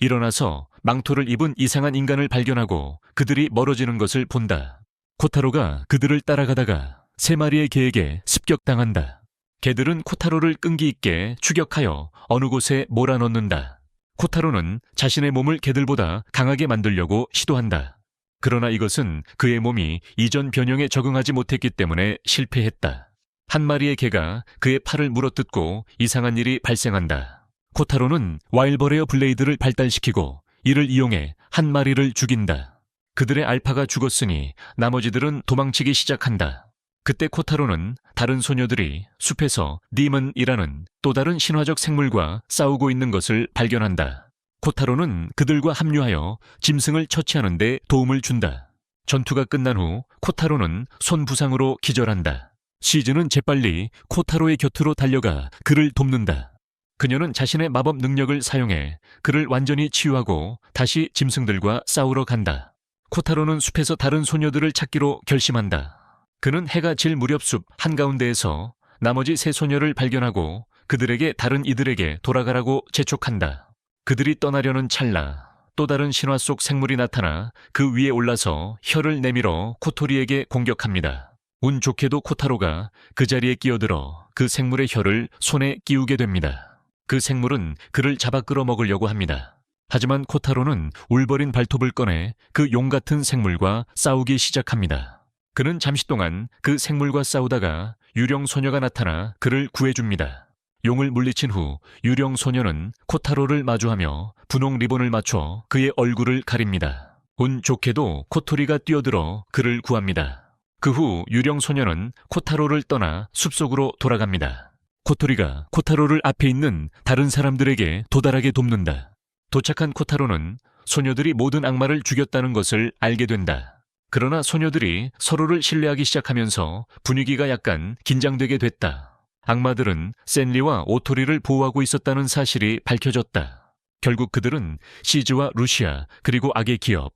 일어나서 망토를 입은 이상한 인간을 발견하고 그들이 멀어지는 것을 본다. 코타로가 그들을 따라가다가 3마리의 개에게 습격당한다. 개들은 코타로를 끈기 있게 추격하여 어느 곳에 몰아넣는다. 코타로는 자신의 몸을 개들보다 강하게 만들려고 시도한다. 그러나 이것은 그의 몸이 이전 변형에 적응하지 못했기 때문에 실패했다. 한 마리의 개가 그의 팔을 물어뜯고 이상한 일이 발생한다. 코타로는 와일버레어 블레이드를 발달시키고 이를 이용해 한 마리를 죽인다. 그들의 알파가 죽었으니 나머지들은 도망치기 시작한다. 그때 코타로는 다른 소녀들이 숲에서 니먼이라는 또 다른 신화적 생물과 싸우고 있는 것을 발견한다. 코타로는 그들과 합류하여 짐승을 처치하는 데 도움을 준다. 전투가 끝난 후 코타로는 손 부상으로 기절한다. 시즈는 재빨리 코타로의 곁으로 달려가 그를 돕는다. 그녀는 자신의 마법 능력을 사용해 그를 완전히 치유하고 다시 짐승들과 싸우러 간다. 코타로는 숲에서 다른 소녀들을 찾기로 결심한다. 그는 해가 질 무렵 숲 한가운데에서 나머지 3소녀를 발견하고 그들에게 다른 이들에게 돌아가라고 재촉한다. 그들이 떠나려는 찰나 또 다른 신화 속 생물이 나타나 그 위에 올라서 혀를 내밀어 코토리에게 공격합니다. 운 좋게도 코타로가 그 자리에 끼어들어 그 생물의 혀를 손에 끼우게 됩니다. 그 생물은 그를 잡아 끌어먹으려고 합니다. 하지만 코타로는 울버린 발톱을 꺼내 그 용 같은 생물과 싸우기 시작합니다. 그는 잠시 동안 그 생물과 싸우다가 유령 소녀가 나타나 그를 구해줍니다. 용을 물리친 후 유령 소녀는 코타로를 마주하며 분홍 리본을 맞춰 그의 얼굴을 가립니다. 운 좋게도 코토리가 뛰어들어 그를 구합니다. 그 후 유령 소녀는 코타로를 떠나 숲속으로 돌아갑니다. 코토리가 코타로를 앞에 있는 다른 사람들에게 도달하게 돕는다. 도착한 코타로는 소녀들이 모든 악마를 죽였다는 것을 알게 된다. 그러나 소녀들이 서로를 신뢰하기 시작하면서 분위기가 약간 긴장되게 됐다. 악마들은 샌리와 오토리를 보호하고 있었다는 사실이 밝혀졌다. 결국 그들은 시즈와 루시아 그리고 악의 기업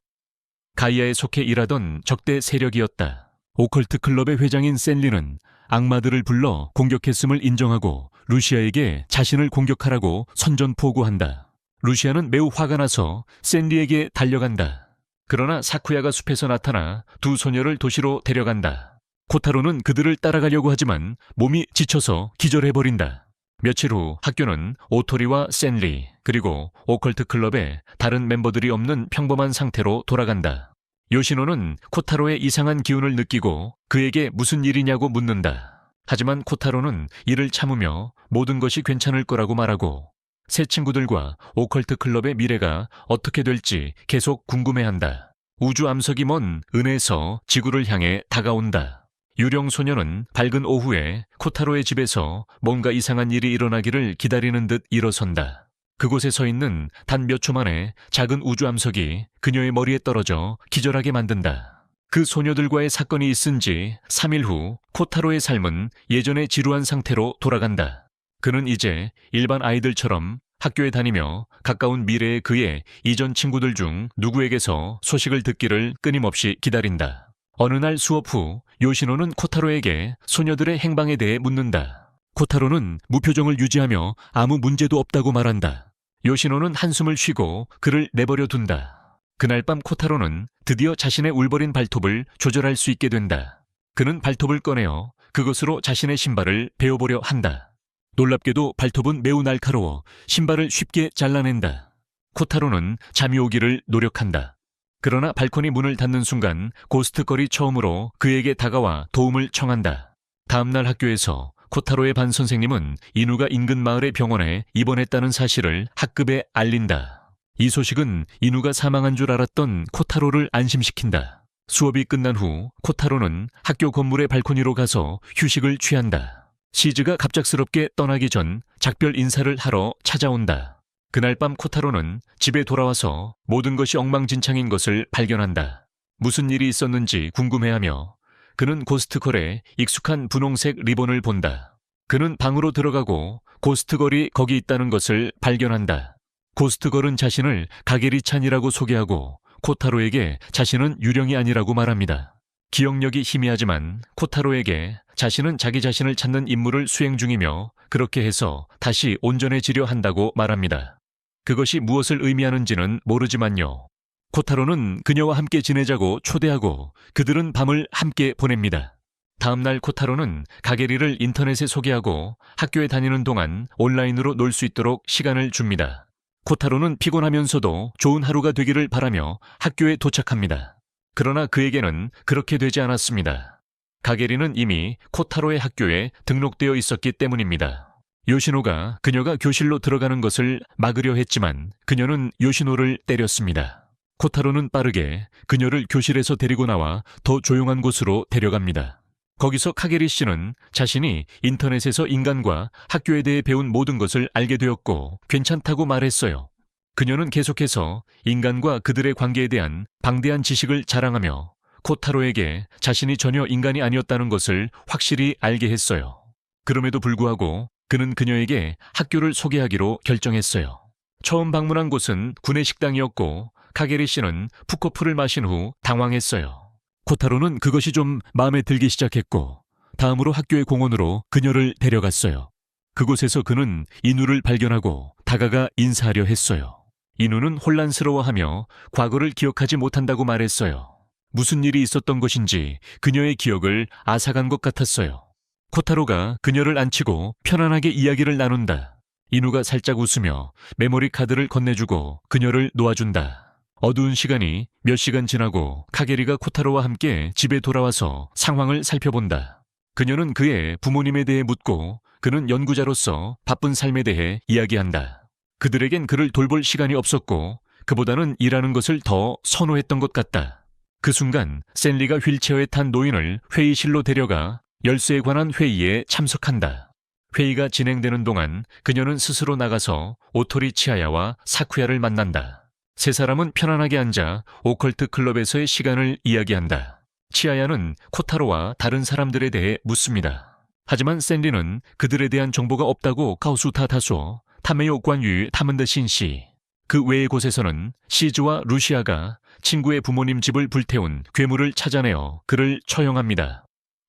가이아에 속해 일하던 적대 세력이었다. 오컬트 클럽의 회장인 샌리는 악마들을 불러 공격했음을 인정하고 루시아에게 자신을 공격하라고 선전포고한다. 루시아는 매우 화가 나서 샌리에게 달려간다. 그러나 사쿠야가 숲에서 나타나 두 소녀를 도시로 데려간다. 코타로는 그들을 따라가려고 하지만 몸이 지쳐서 기절해버린다. 며칠 후 학교는 오토리와 샌리 그리고 오컬트 클럽의 다른 멤버들이 없는 평범한 상태로 돌아간다. 요시노는 코타로의 이상한 기운을 느끼고 그에게 무슨 일이냐고 묻는다. 하지만 코타로는 이를 참으며 모든 것이 괜찮을 거라고 말하고 새 친구들과 오컬트 클럽의 미래가 어떻게 될지 계속 궁금해한다. 우주 암석이 먼 은에서 지구를 향해 다가온다. 유령 소녀는 밝은 오후에 코타로의 집에서 뭔가 이상한 일이 일어나기를 기다리는 듯 일어선다. 그곳에 서 있는 단 몇 초 만에 작은 우주 암석이 그녀의 머리에 떨어져 기절하게 만든다. 그 소녀들과의 사건이 있은 지 3일 후 코타로의 삶은 예전의 지루한 상태로 돌아간다. 그는 이제 일반 아이들처럼 학교에 다니며 가까운 미래의 그의 이전 친구들 중 누구에게서 소식을 듣기를 끊임없이 기다린다. 어느 날 수업 후 요시노는 코타로에게 소녀들의 행방에 대해 묻는다. 코타로는 무표정을 유지하며 아무 문제도 없다고 말한다. 요시노는 한숨을 쉬고 그를 내버려 둔다. 그날 밤 코타로는 드디어 자신의 울버린 발톱을 조절할 수 있게 된다. 그는 발톱을 꺼내어 그것으로 자신의 신발을 베어보려 한다. 놀랍게도 발톱은 매우 날카로워 신발을 쉽게 잘라낸다. 코타로는 잠이 오기를 노력한다. 그러나 발코니 문을 닫는 순간 고스트걸이 처음으로 그에게 다가와 도움을 청한다. 다음날 학교에서 코타로의 반 선생님은 이누가 인근 마을의 병원에 입원했다는 사실을 학급에 알린다. 이 소식은 이누가 사망한 줄 알았던 코타로를 안심시킨다. 수업이 끝난 후 코타로는 학교 건물의 발코니로 가서 휴식을 취한다. 시즈가 갑작스럽게 떠나기 전 작별 인사를 하러 찾아온다. 그날 밤 코타로는 집에 돌아와서 모든 것이 엉망진창인 것을 발견한다. 무슨 일이 있었는지 궁금해하며 그는 고스트걸에 익숙한 분홍색 리본을 본다. 그는 방으로 들어가고 고스트걸이 거기 있다는 것을 발견한다. 고스트걸은 자신을 가게리찬이라고 소개하고 코타로에게 자신은 유령이 아니라고 말합니다. 기억력이 희미하지만 코타로에게 자신은 자기 자신을 찾는 임무를 수행 중이며 그렇게 해서 다시 온전해지려 한다고 말합니다. 그것이 무엇을 의미하는지는 모르지만요. 코타로는 그녀와 함께 지내자고 초대하고 그들은 밤을 함께 보냅니다. 다음날 코타로는 가게리를 인터넷에 소개하고 학교에 다니는 동안 온라인으로 놀 수 있도록 시간을 줍니다. 코타로는 피곤하면서도 좋은 하루가 되기를 바라며 학교에 도착합니다. 그러나 그에게는 그렇게 되지 않았습니다. 가게리는 이미 코타로의 학교에 등록되어 있었기 때문입니다. 요시노가 그녀가 교실로 들어가는 것을 막으려 했지만 그녀는 요시노를 때렸습니다. 코타로는 빠르게 그녀를 교실에서 데리고 나와 더 조용한 곳으로 데려갑니다. 거기서 카게리 씨는 자신이 인터넷에서 인간과 학교에 대해 배운 모든 것을 알게 되었고 괜찮다고 말했어요. 그녀는 계속해서 인간과 그들의 관계에 대한 방대한 지식을 자랑하며 코타로에게 자신이 전혀 인간이 아니었다는 것을 확실히 알게 했어요. 그럼에도 불구하고 그는 그녀에게 학교를 소개하기로 결정했어요. 처음 방문한 곳은 구내식당이었고 카게리 씨는 푸코프를 마신 후 당황했어요. 코타로는 그것이 좀 마음에 들기 시작했고 다음으로 학교의 공원으로 그녀를 데려갔어요. 그곳에서 그는 이누를 발견하고 다가가 인사하려 했어요. 이누는 혼란스러워하며 과거를 기억하지 못한다고 말했어요. 무슨 일이 있었던 것인지 그녀의 기억을 앗아간 것 같았어요. 코타로가 그녀를 안치고 편안하게 이야기를 나눈다. 이누가 살짝 웃으며 메모리 카드를 건네주고 그녀를 놓아준다. 어두운 시간이 몇 시간 지나고 카게리가 코타로와 함께 집에 돌아와서 상황을 살펴본다. 그녀는 그의 부모님에 대해 묻고 그는 연구자로서 바쁜 삶에 대해 이야기한다. 그들에겐 그를 돌볼 시간이 없었고 그보다는 일하는 것을 더 선호했던 것 같다. 그 순간 샌리가 휠체어에 탄 노인을 회의실로 데려가 열쇠에 관한 회의에 참석한다. 회의가 진행되는 동안 그녀는 스스로 나가서 오토리 치아야와 사쿠야를 만난다. 세 사람은 편안하게 앉아 오컬트 클럽에서의 시간을 이야기한다. 치아야는 코타로와 다른 사람들에 대해 묻습니다. 하지만 샌리는 그들에 대한 정보가 없다고 가오수타 다소, 타메요 관유 타문드 신씨. 그 외의 곳에서는 시즈와 루시아가 친구의 부모님 집을 불태운 괴물을 찾아내어 그를 처형합니다.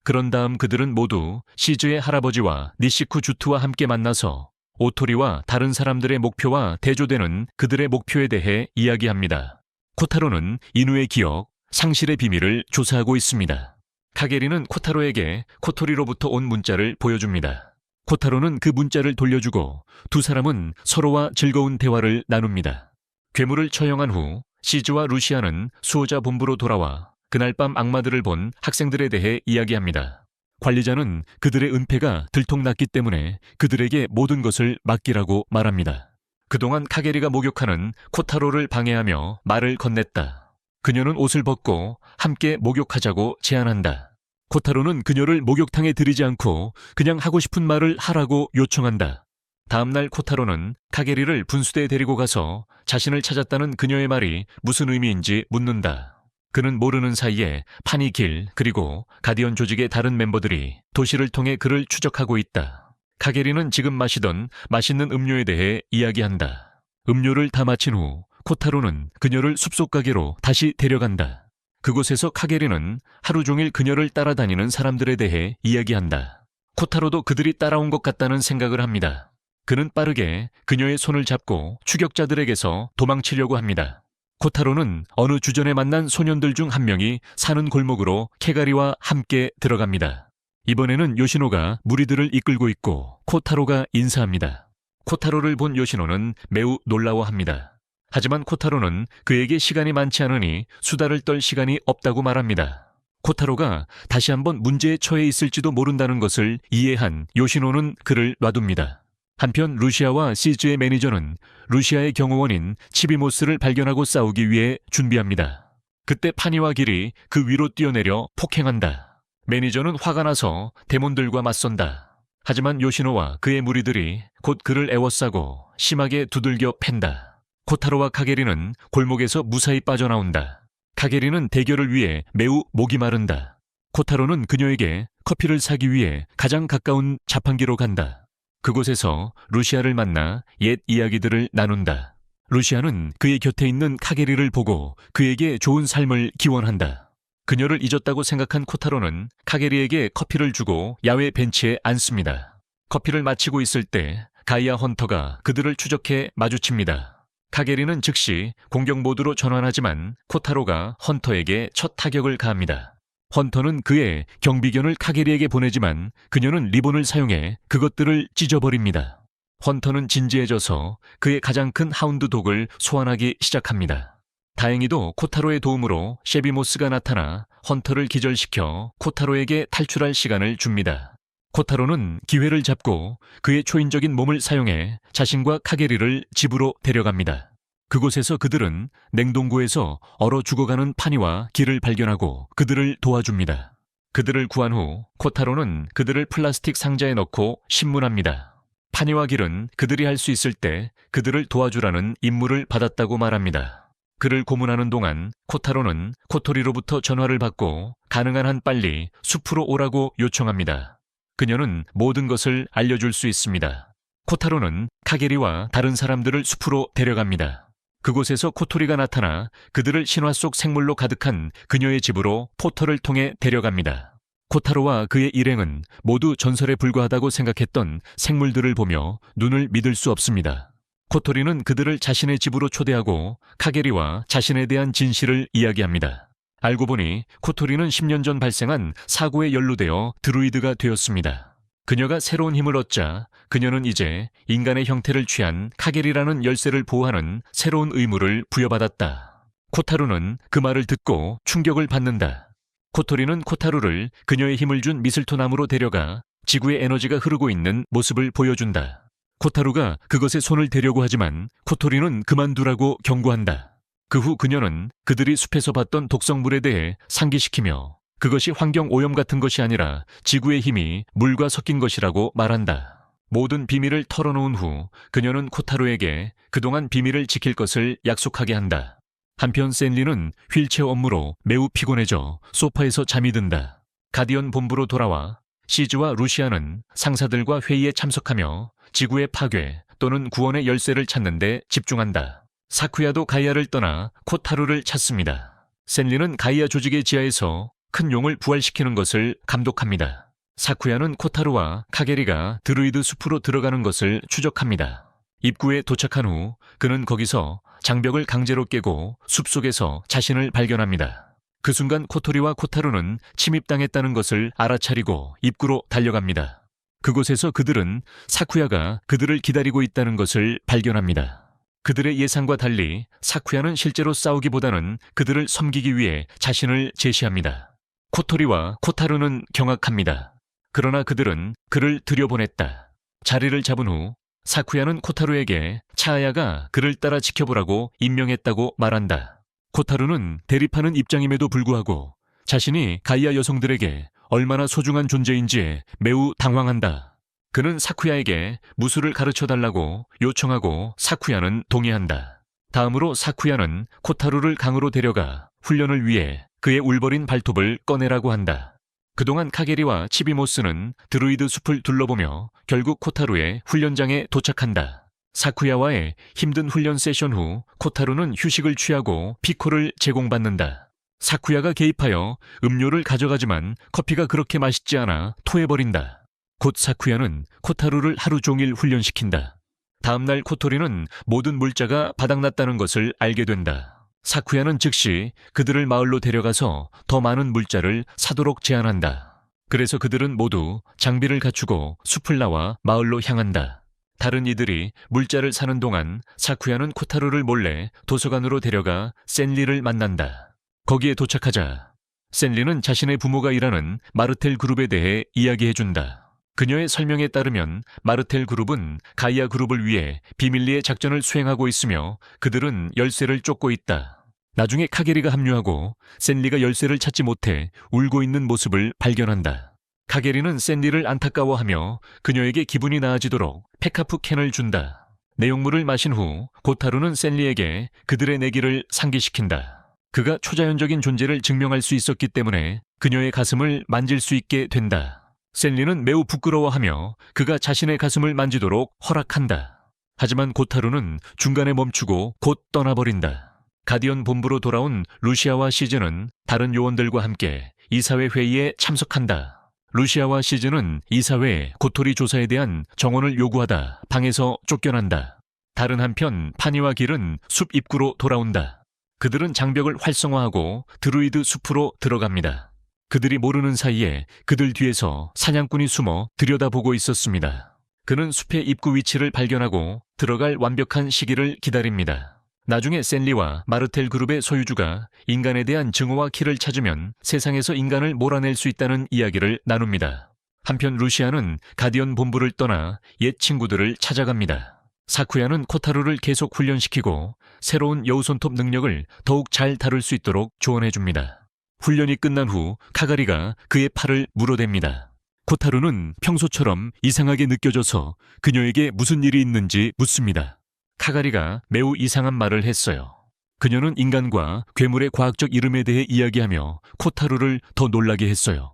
그런 다음 그들은 모두 시즈의 할아버지와 니시쿠 주트와 함께 만나서 오토리와 다른 사람들의 목표와 대조되는 그들의 목표에 대해 이야기합니다. 코타로는 이누의 기억, 상실의 비밀을 조사하고 있습니다. 카게리는 코타로에게 코토리로부터 온 문자를 보여줍니다. 코타로는 그 문자를 돌려주고 두 사람은 서로와 즐거운 대화를 나눕니다. 괴물을 처형한 후 시즈와 루시아는 수호자 본부로 돌아와 그날 밤 악마들을 본 학생들에 대해 이야기합니다. 관리자는 그들의 은폐가 들통났기 때문에 그들에게 모든 것을 맡기라고 말합니다. 그동안 카게리가 목욕하는 코타로를 방해하며 말을 건넸다. 그녀는 옷을 벗고 함께 목욕하자고 제안한다. 코타로는 그녀를 목욕탕에 들이지 않고 그냥 하고 싶은 말을 하라고 요청한다. 다음날 코타로는 카게리를 분수대에 데리고 가서 자신을 찾았다는 그녀의 말이 무슨 의미인지 묻는다. 그는 모르는 사이에 파니길 그리고 가디언 조직의 다른 멤버들이 도시를 통해 그를 추적하고 있다. 카게리는 지금 마시던 맛있는 음료에 대해 이야기한다. 음료를 다 마친 후 코타로는 그녀를 숲속 가게로 다시 데려간다. 그곳에서 카게리는 하루 종일 그녀를 따라다니는 사람들에 대해 이야기한다. 코타로도 그들이 따라온 것 같다는 생각을 합니다. 그는 빠르게 그녀의 손을 잡고 추격자들에게서 도망치려고 합니다. 코타로는 어느 주전에 만난 소년들 중 한 명이 사는 골목으로 캐가리와 함께 들어갑니다. 이번에는 요시노가 무리들을 이끌고 있고 코타로가 인사합니다. 코타로를 본 요시노는 매우 놀라워합니다. 하지만 코타로는 그에게 시간이 많지 않으니 수다를 떨 시간이 없다고 말합니다. 코타로가 다시 한번 문제에 처해 있을지도 모른다는 것을 이해한 요시노는 그를 놔둡니다. 한편 루시아와 시즈의 매니저는 루시아의 경호원인 치비모스를 발견하고 싸우기 위해 준비합니다. 그때 파니와 길이 그 위로 뛰어내려 폭행한다. 매니저는 화가 나서 데몬들과 맞선다. 하지만 요시노와 그의 무리들이 곧 그를 애워싸고 심하게 두들겨 팬다. 코타로와 카게리는 골목에서 무사히 빠져나온다. 카게리는 대결을 위해 매우 목이 마른다. 코타로는 그녀에게 커피를 사기 위해 가장 가까운 자판기로 간다. 그곳에서 루시아를 만나 옛 이야기들을 나눈다. 루시아는 그의 곁에 있는 카게리를 보고 그에게 좋은 삶을 기원한다. 그녀를 잊었다고 생각한 코타로는 카게리에게 커피를 주고 야외 벤치에 앉습니다. 커피를 마치고 있을 때 가이아 헌터가 그들을 추적해 마주칩니다. 카게리는 즉시 공격 모드로 전환하지만 코타로가 헌터에게 첫 타격을 가합니다. 헌터는 그의 경비견을 카게리에게 보내지만 그녀는 리본을 사용해 그것들을 찢어버립니다. 헌터는 진지해져서 그의 가장 큰 하운드 독을 소환하기 시작합니다. 다행히도 코타로의 도움으로 셰비모스가 나타나 헌터를 기절시켜 코타로에게 탈출할 시간을 줍니다. 코타로는 기회를 잡고 그의 초인적인 몸을 사용해 자신과 카게리를 집으로 데려갑니다. 그곳에서 그들은 냉동고에서 얼어 죽어가는 파니와 길을 발견하고 그들을 도와줍니다. 그들을 구한 후 코타로는 그들을 플라스틱 상자에 넣고 신문합니다. 파니와 길은 그들이 할 수 있을 때 그들을 도와주라는 임무를 받았다고 말합니다. 그를 고문하는 동안 코타로는 코토리로부터 전화를 받고 가능한 한 빨리 숲으로 오라고 요청합니다. 그녀는 모든 것을 알려줄 수 있습니다. 코타로는 카게리와 다른 사람들을 숲으로 데려갑니다. 그곳에서 코토리가 나타나 그들을 신화 속 생물로 가득한 그녀의 집으로 포털을 통해 데려갑니다. 코타로와 그의 일행은 모두 전설에 불과하다고 생각했던 생물들을 보며 눈을 믿을 수 없습니다. 코토리는 그들을 자신의 집으로 초대하고 카게리와 자신에 대한 진실을 이야기합니다. 알고 보니 코토리는 10년 전 발생한 사고에 연루되어 드루이드가 되었습니다. 그녀가 새로운 힘을 얻자 그녀는 이제 인간의 형태를 취한 카게리라는 열쇠를 보호하는 새로운 의무를 부여받았다. 코타루는 그 말을 듣고 충격을 받는다. 코토리는 코타루를 그녀의 힘을 준 미슬토 나무로 데려가 지구의 에너지가 흐르고 있는 모습을 보여준다. 코타루가 그것에 손을 대려고 하지만 코토리는 그만두라고 경고한다. 그 후 그녀는 그들이 숲에서 봤던 독성물에 대해 상기시키며 그것이 환경 오염 같은 것이 아니라 지구의 힘이 물과 섞인 것이라고 말한다. 모든 비밀을 털어놓은 후 그녀는 코타로에게 그동안 비밀을 지킬 것을 약속하게 한다. 한편 샌리는 휠체어 업무로 매우 피곤해져 소파에서 잠이 든다. 가디언 본부로 돌아와 시즈와 루시아는 상사들과 회의에 참석하며 지구의 파괴 또는 구원의 열쇠를 찾는 데 집중한다. 사쿠야도 가이아를 떠나 코타루를 찾습니다. 샌리는 가이아 조직의 지하에서 큰 용을 부활시키는 것을 감독합니다. 사쿠야는 코타루와 카게리가 드루이드 숲으로 들어가는 것을 추적합니다. 입구에 도착한 후 그는 거기서 장벽을 강제로 깨고 숲속에서 자신을 발견합니다. 그 순간 코토리와 코타루는 침입당했다는 것을 알아차리고 입구로 달려갑니다. 그곳에서 그들은 사쿠야가 그들을 기다리고 있다는 것을 발견합니다. 그들의 예상과 달리 사쿠야는 실제로 싸우기보다는 그들을 섬기기 위해 자신을 제시합니다. 코토리와 코타루는 경악합니다. 그러나 그들은 그를 들여보냈다. 자리를 잡은 후 사쿠야는 코타루에게 차아야가 그를 따라 지켜보라고 임명했다고 말한다. 코타루는 대립하는 입장임에도 불구하고 자신이 가이아 여성들에게 얼마나 소중한 존재인지에 매우 당황한다. 그는 사쿠야에게 무술을 가르쳐달라고 요청하고 사쿠야는 동의한다. 다음으로 사쿠야는 코타루를 강으로 데려가 훈련을 위해 그의 울버린 발톱을 꺼내라고 한다. 그동안 카게리와 치비모스는 드루이드 숲을 둘러보며 결국 코타루의 훈련장에 도착한다. 사쿠야와의 힘든 훈련 세션 후 코타루는 휴식을 취하고 피코를 제공받는다. 사쿠야가 개입하여 음료를 가져가지만 커피가 그렇게 맛있지 않아 토해버린다. 곧 사쿠야는 코타루를 하루 종일 훈련시킨다. 다음날 코토리는 모든 물자가 바닥났다는 것을 알게 된다. 사쿠야는 즉시 그들을 마을로 데려가서 더 많은 물자를 사도록 제안한다. 그래서 그들은 모두 장비를 갖추고 숲을 나와 마을로 향한다. 다른 이들이 물자를 사는 동안 사쿠야는 코타루를 몰래 도서관으로 데려가 센리를 만난다. 거기에 도착하자 센리는 자신의 부모가 일하는 마르텔 그룹에 대해 이야기해준다. 그녀의 설명에 따르면 마르텔 그룹은 가이아 그룹을 위해 비밀리에 작전을 수행하고 있으며 그들은 열쇠를 쫓고 있다. 나중에 카게리가 합류하고 센리가 열쇠를 찾지 못해 울고 있는 모습을 발견한다. 카게리는 센리를 안타까워하며 그녀에게 기분이 나아지도록 페카프 캔을 준다. 내용물을 마신 후 고타루는 센리에게 그들의 내기를 상기시킨다. 그가 초자연적인 존재를 증명할 수 있었기 때문에 그녀의 가슴을 만질 수 있게 된다. 센리는 매우 부끄러워하며 그가 자신의 가슴을 만지도록 허락한다. 하지만 고타루는 중간에 멈추고 곧 떠나버린다. 가디언 본부로 돌아온 루시아와 시즈는 다른 요원들과 함께 이사회 회의에 참석한다. 루시아와 시즈는 이사회에 고토리 조사에 대한 정원을 요구하다 방에서 쫓겨난다. 다른 한편 파니와 길은 숲 입구로 돌아온다. 그들은 장벽을 활성화하고 드루이드 숲으로 들어갑니다. 그들이 모르는 사이에 그들 뒤에서 사냥꾼이 숨어 들여다보고 있었습니다. 그는 숲의 입구 위치를 발견하고 들어갈 완벽한 시기를 기다립니다. 나중에 센리와 마르텔 그룹의 소유주가 인간에 대한 증오와 키를 찾으면 세상에서 인간을 몰아낼 수 있다는 이야기를 나눕니다. 한편 루시아는 가디언 본부를 떠나 옛 친구들을 찾아갑니다. 사쿠야는 코타루를 계속 훈련시키고 새로운 여우손톱 능력을 더욱 잘 다룰 수 있도록 조언해줍니다. 훈련이 끝난 후 카가리가 그의 팔을 물어댑니다. 코타루는 평소처럼 이상하게 느껴져서 그녀에게 무슨 일이 있는지 묻습니다. 카가리가 매우 이상한 말을 했어요. 그녀는 인간과 괴물의 과학적 이름에 대해 이야기하며 코타루를 더 놀라게 했어요.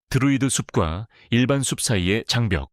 드루이드 숲과 일반 숲 사이의 장벽.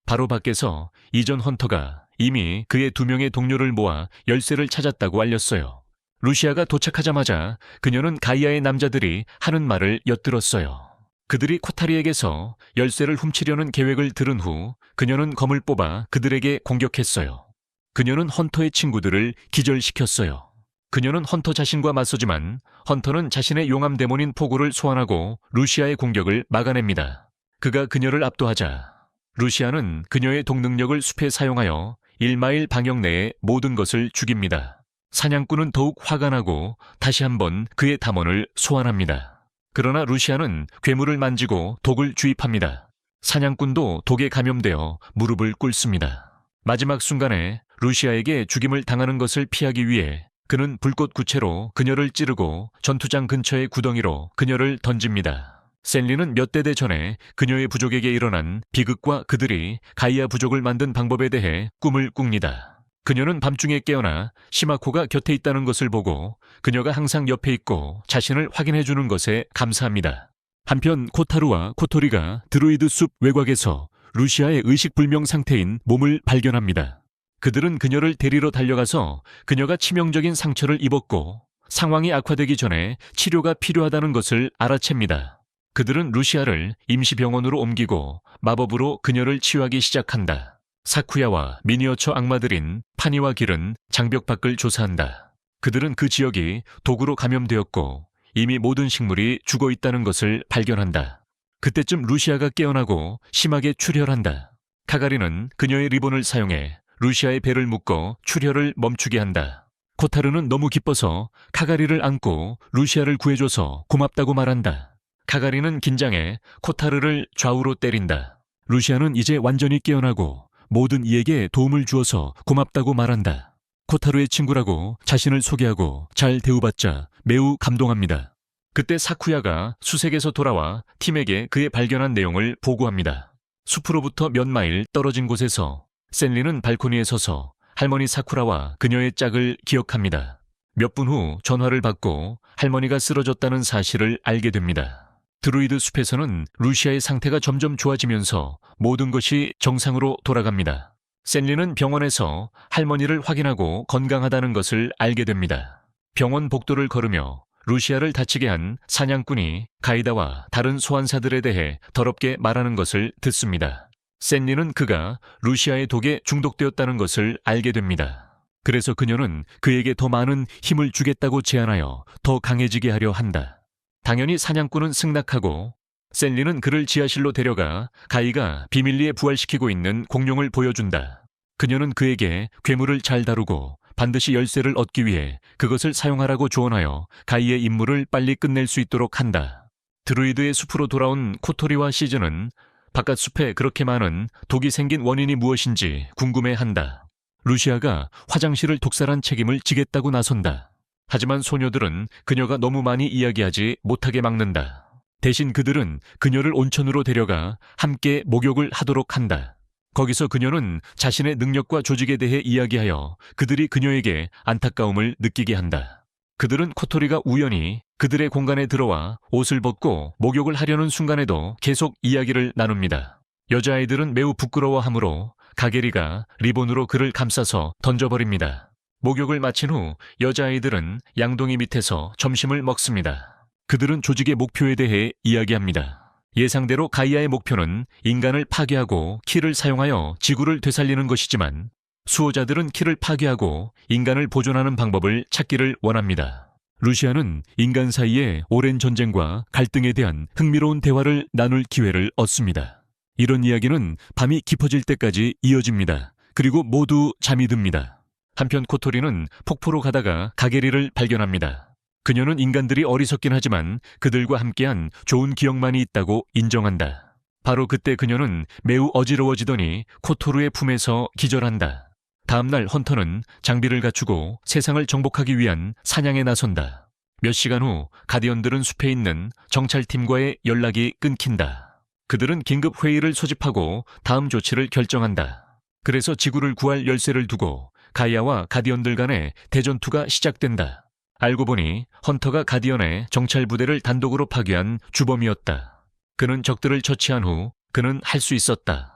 바로 밖에서 이전 헌터가 이미 그의 2명의 동료를 모아 열쇠를 찾았다고 알렸어요. 루시아가 도착하자마자 그녀는 가이아의 남자들이 하는 말을 엿들었어요. 그들이 코타리에게서 열쇠를 훔치려는 계획을 들은 후 그녀는 검을 뽑아 그들에게 공격했어요. 그녀는 헌터의 친구들을 기절시켰어요. 그녀는 헌터 자신과 맞서지만 헌터는 자신의 용암 데몬인 포고를 소환하고 루시아의 공격을 막아냅니다. 그가 그녀를 압도하자 루시아는 그녀의 독능력을 숲에 사용하여 1마일 방역 내의 모든 것을 죽입니다. 사냥꾼은 더욱 화가 나고 다시 한번 그의 담원을 소환합니다. 그러나 루시아는 괴물을 만지고 독을 주입합니다. 사냥꾼도 독에 감염되어 무릎을 꿇습니다. 마지막 순간에 루시아에게 죽임을 당하는 것을 피하기 위해 그는 불꽃 구체로 그녀를 찌르고 전투장 근처의 구덩이로 그녀를 던집니다. 셀리는 몇 대대 전에 그녀의 부족에게 일어난 비극과 그들이 가이아 부족을 만든 방법에 대해 꿈을 꿉니다. 그녀는 밤중에 깨어나 시마코가 곁에 있다는 것을 보고 그녀가 항상 옆에 있고 자신을 확인해주는 것에 감사합니다. 한편 코타루와 코토리가 드루이드 숲 외곽에서 루시아의 의식불명 상태인 몸을 발견합니다. 그들은 그녀를 데리러 달려가서 그녀가 치명적인 상처를 입었고 상황이 악화되기 전에 치료가 필요하다는 것을 알아챕니다. 그들은 루시아를 임시병원으로 옮기고 마법으로 그녀를 치유하기 시작한다. 사쿠야와 미니어처 악마들인 파니와 길은 장벽 밖을 조사한다. 그들은 그 지역이 독으로 감염되었고 이미 모든 식물이 죽어 있다는 것을 발견한다. 그때쯤 루시아가 깨어나고 심하게 출혈한다. 카가리는 그녀의 리본을 사용해 루시아의 배를 묶어 출혈을 멈추게 한다. 코타르는 너무 기뻐서 카가리를 안고 루시아를 구해줘서 고맙다고 말한다. 카가리는 긴장해 코타르를 좌우로 때린다. 루시아는 이제 완전히 깨어나고 모든 이에게 도움을 주어서 고맙다고 말한다. 코타루의 친구라고 자신을 소개하고 잘 대우받자 매우 감동합니다. 그때 사쿠야가 수색에서 돌아와 팀에게 그의 발견한 내용을 보고합니다. 숲으로부터 몇 마일 떨어진 곳에서 샌리는 발코니에 서서 할머니 사쿠라와 그녀의 짝을 기억합니다. 몇 분 후 전화를 받고 할머니가 쓰러졌다는 사실을 알게 됩니다. 드루이드 숲에서는 루시아의 상태가 점점 좋아지면서 모든 것이 정상으로 돌아갑니다. 샌리는 병원에서 할머니를 확인하고 건강하다는 것을 알게 됩니다. 병원 복도를 걸으며 루시아를 다치게 한 사냥꾼이 가이다와 다른 소환사들에 대해 더럽게 말하는 것을 듣습니다. 샌리는 그가 루시아의 독에 중독되었다는 것을 알게 됩니다. 그래서 그녀는 그에게 더 많은 힘을 주겠다고 제안하여 더 강해지게 하려 한다. 당연히 사냥꾼은 승낙하고 샌리는 그를 지하실로 데려가 가이가 비밀리에 부활시키고 있는 공룡을 보여준다. 그녀는 그에게 괴물을 잘 다루고 반드시 열쇠를 얻기 위해 그것을 사용하라고 조언하여 가이의 임무를 빨리 끝낼 수 있도록 한다. 드루이드의 숲으로 돌아온 코토리와 시즈는 바깥 숲에 그렇게 많은 독이 생긴 원인이 무엇인지 궁금해한다. 루시아가 화장실을 독살한 책임을 지겠다고 나선다. 하지만 소녀들은 그녀가 너무 많이 이야기하지 못하게 막는다. 대신 그들은 그녀를 온천으로 데려가 함께 목욕을 하도록 한다. 거기서 그녀는 자신의 능력과 조직에 대해 이야기하여 그들이 그녀에게 안타까움을 느끼게 한다. 그들은 코토리가 우연히 그들의 공간에 들어와 옷을 벗고 목욕을 하려는 순간에도 계속 이야기를 나눕니다. 여자아이들은 매우 부끄러워하므로 가게리가 리본으로 그를 감싸서 던져버립니다. 목욕을 마친 후 여자아이들은 양동이 밑에서 점심을 먹습니다. 그들은 조직의 목표에 대해 이야기합니다. 예상대로 가이아의 목표는 인간을 파괴하고 키를 사용하여 지구를 되살리는 것이지만 수호자들은 키를 파괴하고 인간을 보존하는 방법을 찾기를 원합니다. 루시아는 인간 사이의 오랜 전쟁과 갈등에 대한 흥미로운 대화를 나눌 기회를 얻습니다. 이런 이야기는 밤이 깊어질 때까지 이어집니다. 그리고 모두 잠이 듭니다. 한편 코토리는 폭포로 가다가 가게리를 발견합니다. 그녀는 인간들이 어리석긴 하지만 그들과 함께한 좋은 기억만이 있다고 인정한다. 바로 그때 그녀는 매우 어지러워지더니 코토르의 품에서 기절한다. 다음날 헌터는 장비를 갖추고 세상을 정복하기 위한 사냥에 나선다. 몇 시간 후 가디언들은 숲에 있는 정찰팀과의 연락이 끊긴다. 그들은 긴급 회의를 소집하고 다음 조치를 결정한다. 그래서 지구를 구할 열쇠를 두고 가이아와 가디언들 간의 대전투가 시작된다. 알고 보니 헌터가 가디언의 정찰 부대를 단독으로 파괴한 주범이었다. 그는 적들을 처치한 후 그는 할 수 있었다.